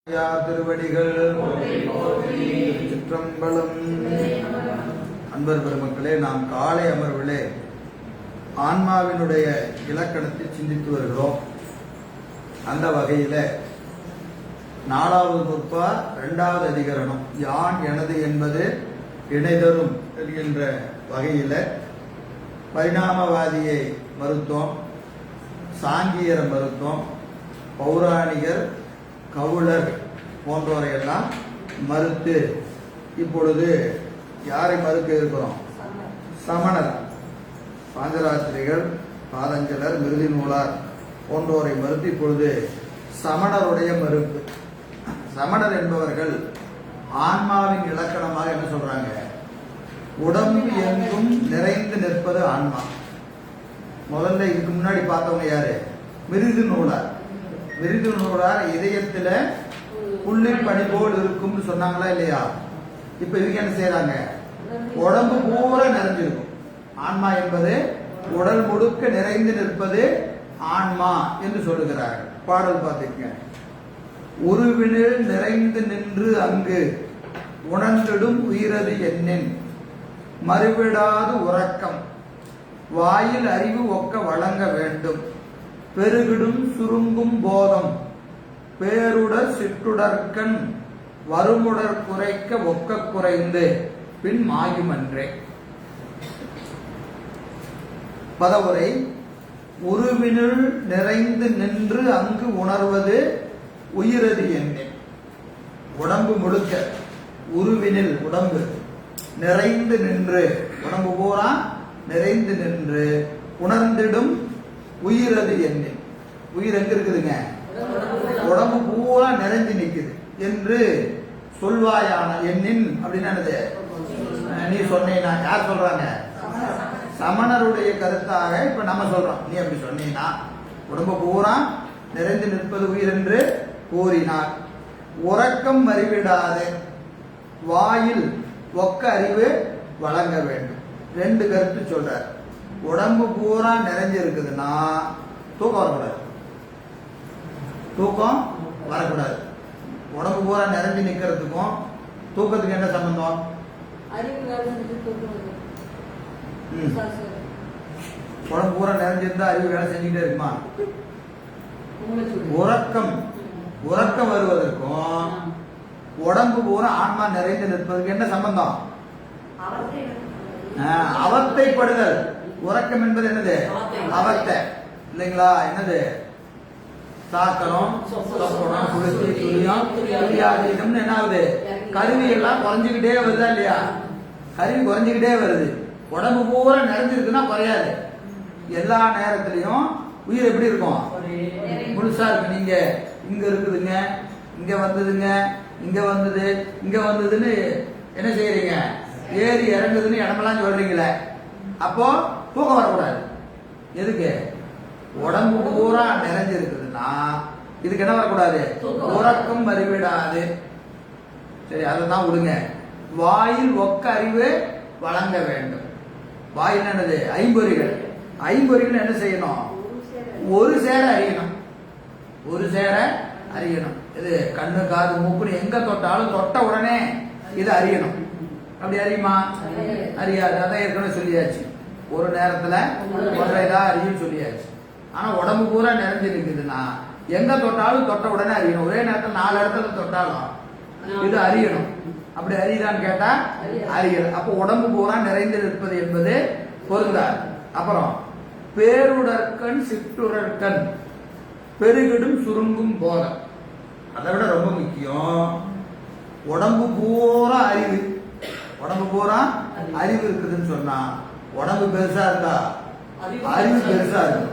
திருவடிகள் சிற்றம்பலம். அன்பர் பெருமக்களே, நாம் காலை அமர்விலே ஆன்மாவினுடைய இலக்கணத்தை சிந்தித்து வருகிறோம். அந்த வகையில 4வது நூற்பா 2வது அதிகரணம் யான் எனது என்பது இணைதரும் என்கின்ற வகையில பரிணாமவாதியை மறுத்தோம், சாங்கியரை மறுத்தோம், பௌராணிகர் கவுளர் போன்றவரையெல்லாம் மறுத்து இப்பொழுது யாரை மறுக்க இருக்கிறோம்? சமணர், பாஞ்சராத்திரிகள், பாதஞ்சலர், மிருதி நூலார் போன்றோரை மறுத்து இப்பொழுது சமணருடைய மறுப்பு. சமணர் என்பவர்கள் ஆன்மாவின் இலக்கணமாக என்ன சொல்றாங்க? உடம்பு எங்கும் நிறைந்து நிற்பது ஆன்மா. முதல்ல இதுக்கு முன்னாடி பார்த்தவங்க யாரு? மிருதி நூலார். மிருது நூலார் இதயத்துல புல்லின் பனி போல் இருக்கும்னு சொன்னாங்களா இல்லையா? இப்ப இவங்க என்ன செய்யறாங்க? உடம்பு பூரா நிறைஞ்சிருக்கும். ஆன்மா என்பது உடல் முழுக்க நிறைந்து நிற்பது ஆன்மா என்று சொல்லுகிறார். பாடல் பார்த்துக்க. உருவினில் நிறைந்து நின்று அங்கு உணர்ந்திடும் உயிரது எண்ணின் மறுவிடாது உறக்கம் வாயில் அறிவு ஒக்க வழங்க வேண்டும். பெருகிடும் சுருங்கும் போதம் பேருடர் சிற்றுடற்கண் வருமுடர் குறைக்க ஒக்க குறைந்து பின் மாயுமன்றே. பதவுரை. உருவினுள் நிறைந்து நின்று அங்கு உணர்வது உயிரது எண்ணே. உடம்பு முழுக்க உருவினில் உடம்பு நிறைந்து நின்று, உடம்பு பூரா நிறைந்து நின்று உணர்ந்திடும் உயிரது எண்ணின். உயிர் எங்க இருக்குதுங்க? உடம்பு பூரா நிறைஞ்சு நிக்குது என்று சொல்வாயான எண்ணின் அப்படின்னா நீ சொன்னீனா? யார் சொல்றாங்க? சமணருடைய கருத்தாக இப்ப நம்ம சொல்றோம். நீ அப்படி சொன்னீனா உடம்பு பூரா நிறைந்து நிற்பது உயிர் என்று கூறினார். உறக்கம் மறிவிடாது வாயில் ஒக்க அறிவு வழங்க வேண்டும். 2 கருத்து சொல்றார். உடம்பு பூரா நிறைஞ்சு இருக்குதுன்னா தூக்கம் வரக்கூடாது. தூக்கம் வரக்கூடாது. உடம்பு பூரா நிறைஞ்சு நிக்கிறதுக்கும் தூக்கத்துக்கு என்ன சம்பந்தம்? உடம்பு பூரா நிறைஞ்சிருந்தா அறிவு வேலை செஞ்சுக்கிட்டே இருக்குமா? உறக்கம் வருவதற்கும் உடம்பு பூரா ஆன்மா நிறைந்து நிற்பதற்கு என்ன சம்பந்தம்? அவத்தைப்படுதல். உறக்கம் என்பது என்னது? அவத்தை இல்லைங்களா? என்னது? சாக்கரம், சொப்பனம், குளிர்ச்சி, துரியம், துரியாதீனம். என்ன ஆகுது? கருவி எல்லாம் குறைஞ்சுக்கிட்டே வருதா இல்லையா? கருவி குறைஞ்சுக்கிட்டே வருது. உடம்பு பூரா நிறைஞ்சிருக்குன்னா குறையாது. எல்லா நேரத்திலையும் உயிர் எப்படி இருக்கும்? முழுசா இருக்கு. நீங்க இங்க இருக்குதுங்க, இங்க வந்ததுங்க, இங்க வந்தது, இங்க வந்ததுன்னு என்ன செய்யறீங்க? ஏறி இறங்குதுன்னு இடமெல்லாம் சொல்றீங்களே, அப்போ தூக்கம் வரக்கூடாது. எதுக்கு? உடம்பு பூரா நிறைஞ்சிருக்குதுன்னா இதுக்கு என்ன வரக்கூடாது? உறக்கம் மறிவிடாது. சரி, அதைதான் விடுங்க. வாயில் ஒக்க அறிவு வழங்க வேண்டும். வாயில் என்னது? ஐம்பொறிகள். ஐம்பொறிகள் என்ன செய்யணும்? ஒரு சேர அறியணும். ஒரு சேர அறியணும். இது கண்ணு, காது, மூக்குன்னு எங்க தொட்டாலும் தொட்ட உடனே இது அறியணும். அப்படி அறியுமா? அறியாது. அதான் ஏற்கனவே சொல்லியாச்சு. ஒரு நேரத்துல ஒன்றைதான் அறியும் சொல்லியாச்சு. ஆனா உடம்பு பூரா நிறைஞ்சு இருக்குதுன்னா எங்க தொட்டாலும் தொட்ட உடனே அறியணும். ஒரே நேரத்தில் 4 இடத்துல தொட்டாலும் இது அறியணும். அப்படி அறியுதான்னு கேட்டா அறியல. அப்போ உடம்பு பூரா நிறைந்து நிற்பது என்பது பொருந்தாது. அப்புறம் பேருடற்கண் சிற்றுடற்கண் பெருகிடும் சுருங்கும் போதம். அதை விட ரொம்ப முக்கியம், உடம்பு பூரா அறிவு. உடம்பு பூரா அறிவு இருக்குதுன்னு சொன்னா உடம்பு பெருசா இருந்தா அறிவு பெருசா இருக்கும்.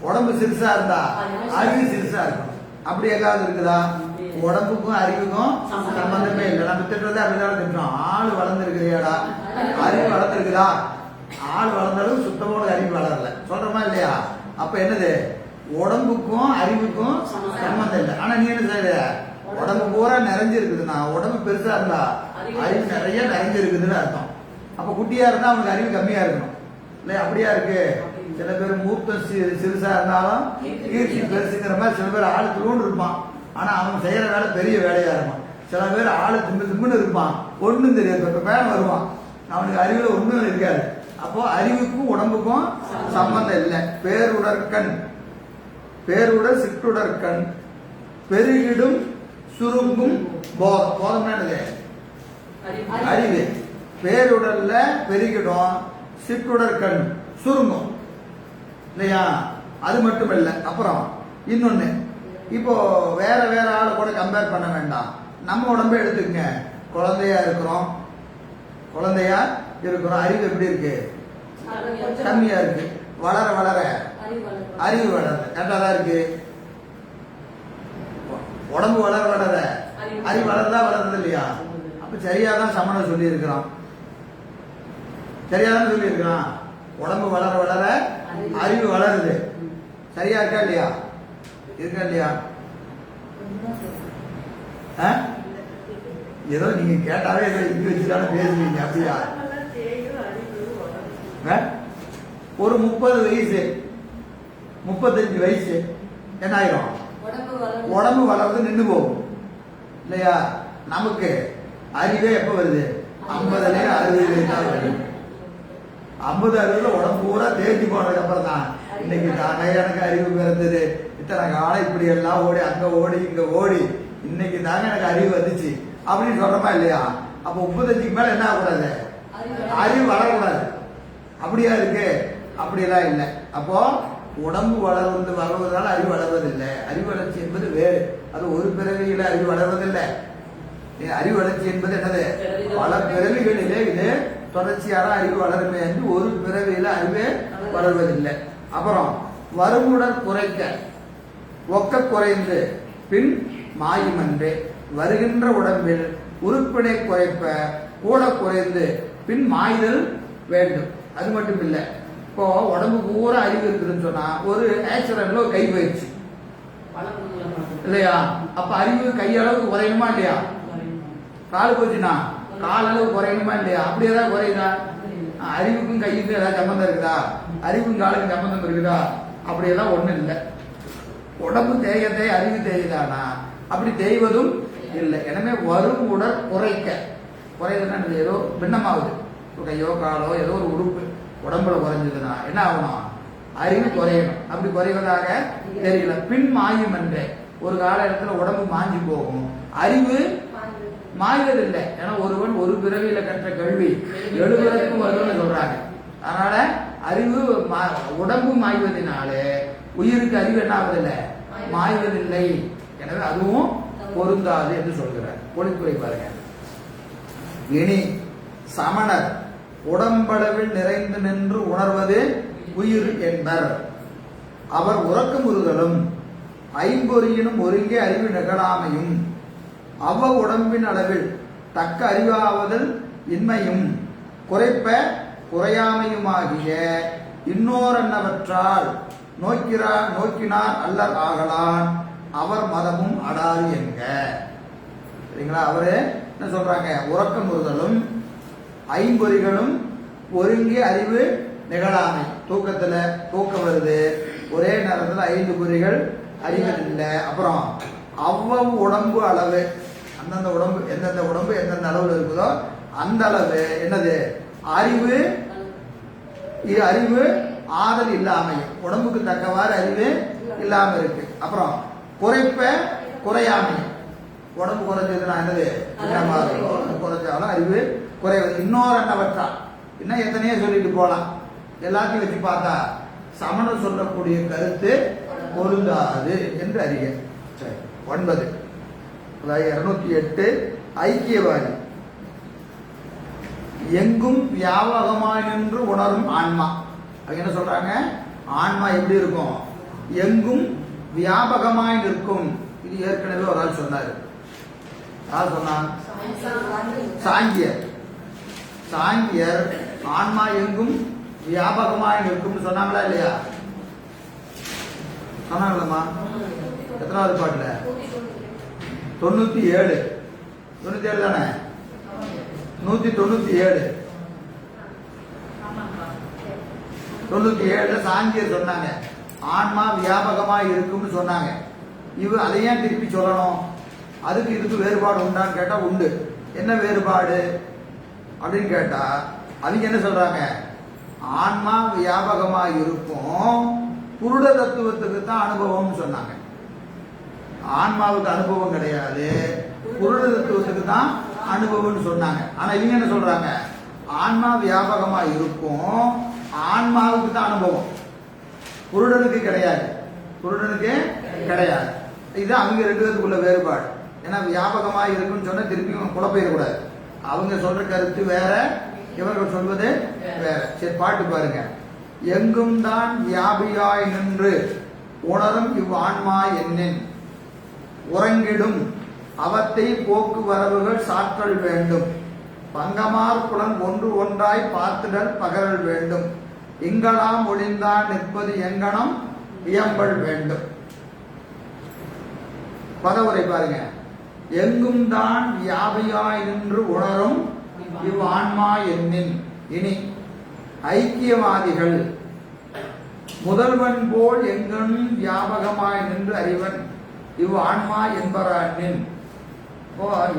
உடம்பு சிறுசா இருந்தா அறிவு சிறுசா இருக்கும். அப்படி எங்காவது இருக்குதா? உடம்புக்கும் அறிவுக்கும் சம்பந்தமே இல்லை. நம்ம திட்டுறதே அப்படிதான் திட்டுறோம். ஆள் வளர்ந்துருக்குறியாடா? அறிவு வளர்ந்துருக்குதா? ஆள் வளர்ந்தாலும் சுத்தமான அறிவு வளரல சொல்றோமா இல்லையா? அப்ப என்னது? உடம்புக்கும் அறிவுக்கும் சம்பந்தம் இல்லை. ஆனா நீ என்ன செய்யற? உடம்பு பூரா நிறைஞ்சு இருக்குதுன்னா உடம்பு பெருசா இருந்தா அறிவு நிறைய நிறைஞ்சு இருக்குதுன்னு அர்த்தம். அப்ப குட்டியா இருந்தா அவனுக்கு அறிவு கம்மியா இருக்கணும் இல்ல? அப்படியா இருக்கு? சில பேர் மூத்த சிறுசா இருந்தாலும் கீர்த்தி பெருசுங்கிற மாதிரி சில பேர் ஆளு தூண்டு இருப்பான். ஆனா அவன் செய்யற வேலை பெரிய வேலையா இருக்கும். சில பேர் ஆளு திம்முன்னு இருப்பான், ஒண்ணும் தெரியாது. இப்ப பேன் வருவான், அவனுக்கு அறிவுல ஒண்ணும் இருக்காது. அப்போ அறிவுக்கும் உடம்புக்கும் சம்பந்தம் இல்லை. பேருடற்கண், பேருடர் சிற்றுடற்கண், பெருகிடும் சுருங்கும் போதம். போதம்னா என்னது? அறிவு. பேருடல்ல பெருகிடும், சிற்றுடற்கண் சுருங்கும் இல்லையா? அது மட்டும் இல்லை. அப்புறம் இன்னொன்னு, இப்போ வேற வேற ஆளை கூட கம்பேர் பண்ண வேண்டாம். நம்ம உடம்பை எடுத்துக்கங்க. குழந்தையா இருக்கிறோம், அறிவு எப்படி இருக்கு? கம்மியா இருக்கு. வளர வளர அறிவு வளருது. கரெக்டா தான் இருக்கு. உடம்பு வளர வளர அறிவு வளர்ந்தா வளருது இல்லையா? அப்ப சரியாதான் சமணம் சொல்லி இருக்கிறான். சரியாதான் சொல்லி இருக்கிறான். உடம்பு வளர வளர அறிவு வளருது. சரியா இருக்கா இல்லையா? இருக்கா இல்லையா? ஏதோ நீங்க கேட்டாவே ஏதோ இங்க வச்சுதானே பேசுவீங்க. அப்படியா? ஒரு 30 வயசு 35 வயசு என்ன ஆயிரும்? உடம்பு வளர்ந்து நின்று போகும் இல்லையா? நமக்கு அறிவே எப்ப வருது? 50 60 தான் வருது. 50 60 உடம்பு பூரா தேய்ச்சி போனதுக்கு அப்புறம் தான் இன்னைக்கு தானே எனக்கு அறிவு பிறந்தது. இத்தனை காலம் இப்படி எல்லாம் ஓடி, அங்க ஓடி இங்க ஓடி, இன்னைக்கு தாங்க எனக்கு அறிவு வந்துச்சு அப்படின்னு சொல்றமா இல்லையா? அப்போ 35க்கு மேல என்ன ஆகக்கூடாது? அறிவு வளரக்கூடாது. அப்படியா இருக்கு? அப்படியெல்லாம் இல்லை. அப்போ உடம்பு வளர்வதனால அறிவு வளர்வதில்லை. அறிவு வளர்ச்சி என்பது வேறு. அது ஒரு பிறவியில அறிவு வளர்வதில்லை. அறிவு வளர்ச்சி என்பது என்னது? பல பிறவிகளிலே இது தொடர்ச்சியான அறிவு வளருமே என்று ஒரு பிறவியில அறிவே வளர்வதில்லை. அப்புறம் வருமுடன் குறைக்க ஒக்க குறைந்து பின் மாயுமன்றே, வருகின்ற உடம்பில் உறுப்பினை குறைப்ப கூட குறைந்து பின் மாய்தல் வேண்டும். அது மட்டும் இல்லை. இப்போ உடம்பு பூரா அறிவு இருக்குதுன்னு சொன்னா ஒரு ஆக்சிடென்ட்ல கை போயிடுச்சு இல்லையா? அப்ப அறிவு கையளவுக்கு குறையணுமா இல்லையா? கால் போச்சுன்னா கால் அளவு குறையணுமா இல்லையா? அப்படியேதான் குறையுதா? அறிவுக்கும் கையுக்கும் ஏதாவது சம்பந்தம் இருக்குதா? அறிவுக்கும் காலுக்கும் சம்பந்தம் இருக்குதா? அப்படியெல்லாம் ஒண்ணும் இல்லை. உடம்பு தேய அறிவு தேயுதானா? அப்படி தேய்வதும் இல்லை. எனவே வரும் உடல் குறைக்க, குறையுதுன்னா ஏதோ பின்னமாகுது. கையோ காலோ ஏதோ ஒரு உறுப்பு உடம்புல குறைஞ்சதுன்னா என்ன ஆகணும்? அறிவு குறையணும். அப்படி குறைவதாக தெரியல. பின் மாயும் என்றே, ஒரு காலத்துல உடம்பு மாஞ்சி போகும், அறிவு மாய்வதில்லை. ஏன்னா ஒருவன் ஒரு பிறவியில கற்ற கல்வி 70 வருவன்னு சொல்றாங்க. அதனால அறிவு உடம்பு மாய்வதனாலே உயிருக்கு அறிவு என்ன ஆவதில்லை? மாய்வதில்லை. எனவே அதுவும் பொருந்தாது என்று சொல்கிறார். பொழிப்புரை பாருங்க. இனி சமணர் உடம்பளவில் நிறைந்து நின்று உணர்வது உயிர் என்பர். அவர் உறக்கமுறுதலும் ஐம்பொறியினும் ஒருங்கே அறிவு நிகழாமையும் அவ உடம்பின் அளவில் தக்க அறிவாவதல் இன்மையும் குறைப்ப குறையாமையுமாகிய இன்னோரன்னவற்றால் நோக்கினார் அல்லர் ஆகலான் அவர் மதமும் அடாது என்க. சரிங்களா? அவரு என்ன சொல்றாங்க? உறக்கமுறுதலும் ஐம்பொறிகளும் ஒருங்கே அறிவு நிகழாமை. தூக்கத்துல தூக்கம் வருது, ஒரே நேரத்துல 5 பொறிகள் அறிவதில்லை. அப்புறம் அவ்வளவு உடம்பு அளவு, அந்தந்த உடம்பு எந்தெந்த உடம்பு எந்தெந்த அளவுல இருக்குதோ அந்த அளவு என்னது? அறிவு. அறிவு ஆதல் இல்லாமையும், உடம்புக்கு தக்கவாறு அறிவு இல்லாம இருக்கு. அப்புறம் குறைப்ப குறையாமையும், உடம்பு குறைஞ்சதுன்னா என்னது? குறைஞ்சாலும் அறிவு குறைவது. இன்னொரு என்னவற்றா இன்னும் எத்தனையோ சொல்லிட்டு போலாம். எல்லாத்தையும் வச்சு பார்த்தா சமணம் சொல்லக்கூடிய கருத்து பொருந்தாது என்று அறிக. 9 208 ஐக்கியவாதி எங்கும் வியாபகமாய் நின்று உணரும் ஆன்மா. அது என்ன சொல்றாங்க? ஆன்மா எப்படி இருக்கும்? எங்கும் வியாபகமாய் நிற்கும். இது ஏற்கனவே ஒரு ஆள் சொன்னார். யார் சொன்னான்? சாங்கியர். சாங்கியர் ஆன்மா எங்கும் வியாபகமாய் நிற்கும் சொன்னாங்களா இல்லையா? சொன்னாங்களா? எத்தனாவது பாட்டுல? 97 தானே? 197 97 சாங்கியர் சொன்னாங்க ஆன்மா வியாபகமா இருக்கும்னு சொன்னாங்க. அதை ஏன் திருப்பி சொல்லணும்? அதுக்கு இதுக்கு வேறுபாடு உண்டான்னு கேட்டா உண்டு. என்ன வேறுபாடு அப்படின்னு கேட்டா அவங்க என்ன சொல்றாங்க? ஆன்மா வியாபகமா இருக்கும், புருட தத்துவத்துக்கு தான் அனுபவம்னு சொன்னாங்க. ஆன்மாவுக்கு அனுபவம் கிடையாது, புருட தத்துவத்துக்கு தான் அனுபவம்னு சொன்னாங்க. ஆனா இவங்க என்ன சொல்றாங்க? ஆன்மா வியாபகமா இருக்கும், ஆன்மாவுக்கு தான் அனுபவம், புருடனுக்கு கிடையாது, புருடனுக்கு கிடையாது. இதுதான் அவங்க ரெண்டு பேருக்குள்ள வேறுபாடு. ஏன்னா வியாபகமா இருக்குன்னு சொன்னா திருப்பியும் குழப்பிடக்கூடாது. அவங்க சொல்ற கருத்து வேற, இவர்கள் சொல்வது வேற. சரி, பாட்டு பாருங்க. எங்கும் தான் வியாபியாய் நின்று உணரும் இவ்வான்மா என்னின் உறங்கிடும் அவத்தை போக்குவரவுகள் சாற்றல் வேண்டும். பங்கமார் புலன் ஒன்று ஒன்றாய் பார்த்திடல் பகரல் வேண்டும். இங்களாம் ஒளிந்தான் நிற்பது எங்கனம் இயம்பல் வேண்டும். பதவுரை பாருங்க. எங்கும் தான் வியாபியாய் நின்று உணரும் இவ்வான்மா என்னின். இனி ஐக்கியவாதிகள் முதல்வன் போல் எங்கனும் வியாபகமாய் நின்று அறிவன் இவ் ஆன்மா என்பரானின்.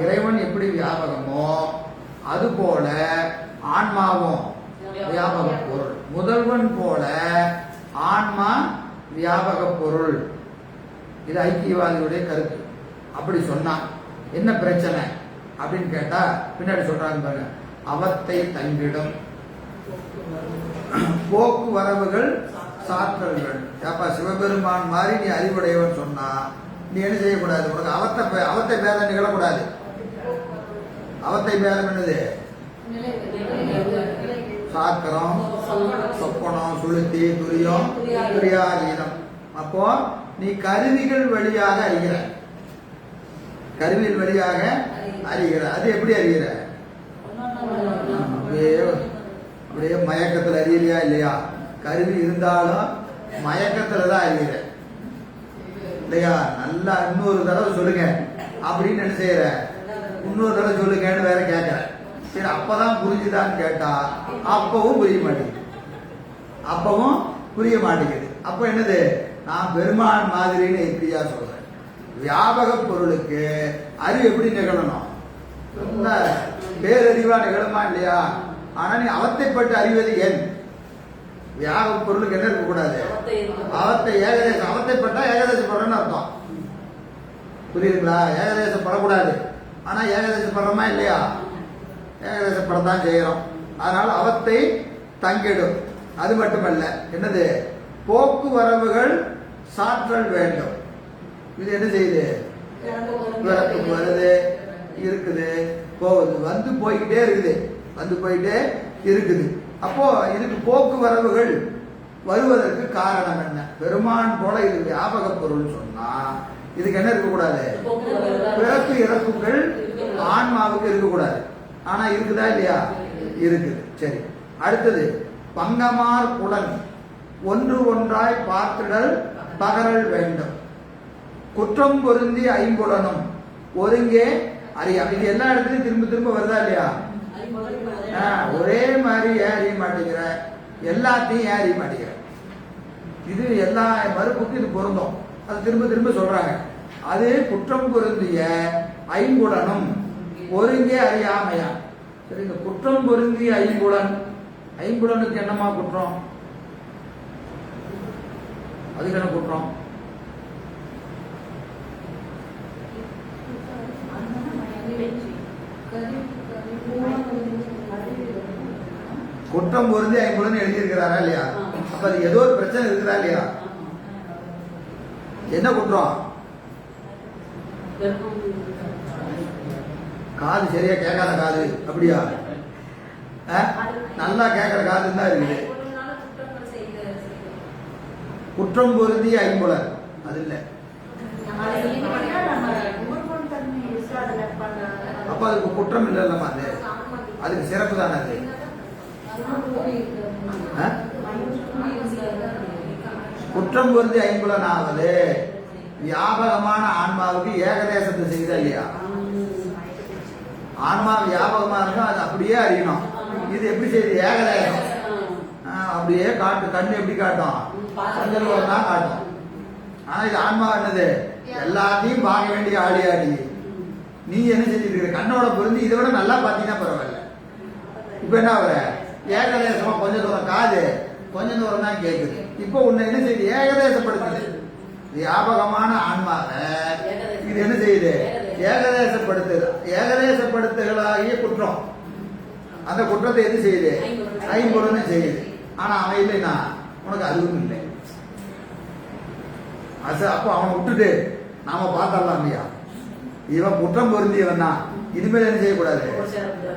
இறைவன் எப்படி வியாபகமோ அதுபோல ஆன்மாவும் வியாபக பொருள். முதல்வன் போல ஆன்மா வியாபக பொருள். இது ஐக்கியவாதியுடைய கருத்து. அப்படி சொன்னா என்ன பிரச்சனை அப்படின்னு கேட்டா பின்னாடி சொல்றாங்க பாருங்க. அவத்தை தங்கிடும் போக்குவரவுகள் சாற்றல்கள். ஏப்பா சிவபெருமான் மாதிரி நீ அறிவுடையவன் சொன்னா நீ என்ன செய்யக்கூடாது? உனக்கு அவத்தை பேதம் நிகழக்கூடாது. அவத்தை பேதம் என்னது? சாக்கரம், சொப்பனம், சுளுத்தி, துரியம், துரியாதீனம். அப்போ நீ கருவிகள் வழியாக அறிகிற, கருவிகள் வழியாக அறிகிற. அது எப்படி அறிகிற? அப்படியே மயக்கத்தில் அறியலையா இல்லையா? கருவி இருந்தாலும் மயக்கத்துல தான் அறிகிற இல்லையா? நல்லா இன்னொரு தடவை சொல்லுங்க அப்படின்னு என்ன செய்யற? இன்னொரு தடவை சொல்லுங்கன்னு வேற கேட்கற. சரி, அப்பதான் புரிஞ்சுதான்னு கேட்டா அப்பவும் புரிய மாட்டேங்குது, அப்பவும் புரிய மாட்டேங்குது. அப்ப என்னது? நான் பெருமான் மாதிரின்னு எப்படியா சொல்றேன்? வியாபக பொருளுக்கு அறிவு எப்படி நிகழணும்? பேரறிவா நிகழுமா இல்லையா? ஆனா நீ அவத்தைப்பட்டு அறிவது ஏன்? வியாபக பொருளுக்கு என்ன இருக்கக்கூடாது? அவத்தை ஏகதேசம். அவத்தைப்பட்டா ஏகதேசப்படுறன்னு அர்த்தம். புரியுதுங்களா? ஏகதேசப்படக்கூடாது. ஆனா ஏகதேசப்படுறோமா இல்லையா? ஏகதேசப்படத்தான் செய்யறோம். அதனால அவத்தை தங்கிடும். அது மட்டுமல்ல, என்னது? போக்குவரவுகள் சாற்றல் வேண்டும். இது என்ன செய்யுது? வருது, இருக்குது, போகுது, வந்து போய்கிட்டே இருக்குது, வந்து போயிட்டே இருக்குது. அப்போ இதுக்கு போக்குவரவுகள் வருவதற்கு காரணம் என்ன? பெருமான் போல இது வியாபக பொருள் சொன்னா இதுக்கு என்ன இருக்கக்கூடாது? பிறப்பு இறப்புகள் ஆன்மாவுக்கு இருக்கக்கூடாது. ஆனா இருக்குதா இல்லையா? இருக்குது. சரி, அடுத்தது பங்கமார் புலன் ஒன்று ஒன்றாய் பார்த்திடல் பகரல் வேண்டும். குற்றம் பொருந்தி ஐம்புலனும் ஒருங்கே அறியா. இது எல்லா இடத்துலயும் திரும்ப திரும்ப வருதா இல்லையா? ஒரே மாதிரி ஏன் அறிய மாட்டேங்கிற? எல்லாத்தையும் ஏன் அறிய மாட்டேங்கிற? இது எல்லா மறுப்புக்கும் இது பொருந்தும். அது திரும்ப திரும்ப சொல்றாங்க. அது குற்றம் பொருந்திய ஐம்புலனும் ஒருங்கே அறியாமையா. சரி, இந்த குற்றம் பொருந்திய ஐம்புலன், ஐம்புலனுக்கு என்னமா குற்றம்? அதுக்கு என்ன குற்றம்? குற்றம் பொருந்தி ஐம்புலன் எழுதியிருக்கிறாரா இல்லையா? அப்ப அது ஏதோ ஒரு பிரச்சனை இருக்குதா இல்லையா? என்ன குற்றம்? காது சரியா கேட்காத காது. அப்படியா? நல்லா கேட்கிற காது தான் இருக்குது. குற்றம் பொருந்திய ஐம்புலன் அது இல்லை. அப்ப அதுக்கு குற்றம் இல்லை இல்லம்மா? அது அதுக்கு சிறப்பு தானே. அது குற்றம் பொருந்தி ஐம்புலன் ஆவது வியாபகமான ஆன்மாவுக்கு ஏகதேசத்தை செய்தா இல்லையா? ஆன்மா வியாபகமா இருக்கும், அது அப்படியே அறியணும். இது எப்படி செய்யுது? ஏகதேசம். அப்படியே காட்டு. கண்ணு எப்படி காட்டும்? சஞ்சலம் தான் காட்டும். ஆனா இது ஆன்மா என்னது? எல்லாத்தையும் பார்க்க வேண்டிய ஆடி நீ என்ன செஞ்சுட்டு இருக்கிற? கண்ணோட பொருந்தி இதை விட நல்லா பார்த்தீங்கன்னா பரவாயில்ல. இப்ப என்ன வர ஏகதேசமா கொஞ்ச தூரம் காது கொஞ்ச தூரம் தான் கேட்குது. இப்போ உன்னை என்ன செய்யுது? ஏகதேசப்படுத்துது. வியாபகமான ஆன்மாவை இது என்ன செய்யுது? ஏகதேசப்படுத்துது. ஏகதேசப்படுத்துகளாகிய குற்றம், அந்த குற்றத்தை எது செய்யுது? ஐம்பொருள்னு செய்யுது. ஆனா அவன் இல்லைன்னா உனக்கு அதுவும் இல்லை. அப்போ அவனை விட்டுட்டு நாம பார்த்தரலாம் இல்லையா? இவன் குற்றம் பொருந்தியவன் தான், இனிமேல் என்ன செய்யக்கூடாது?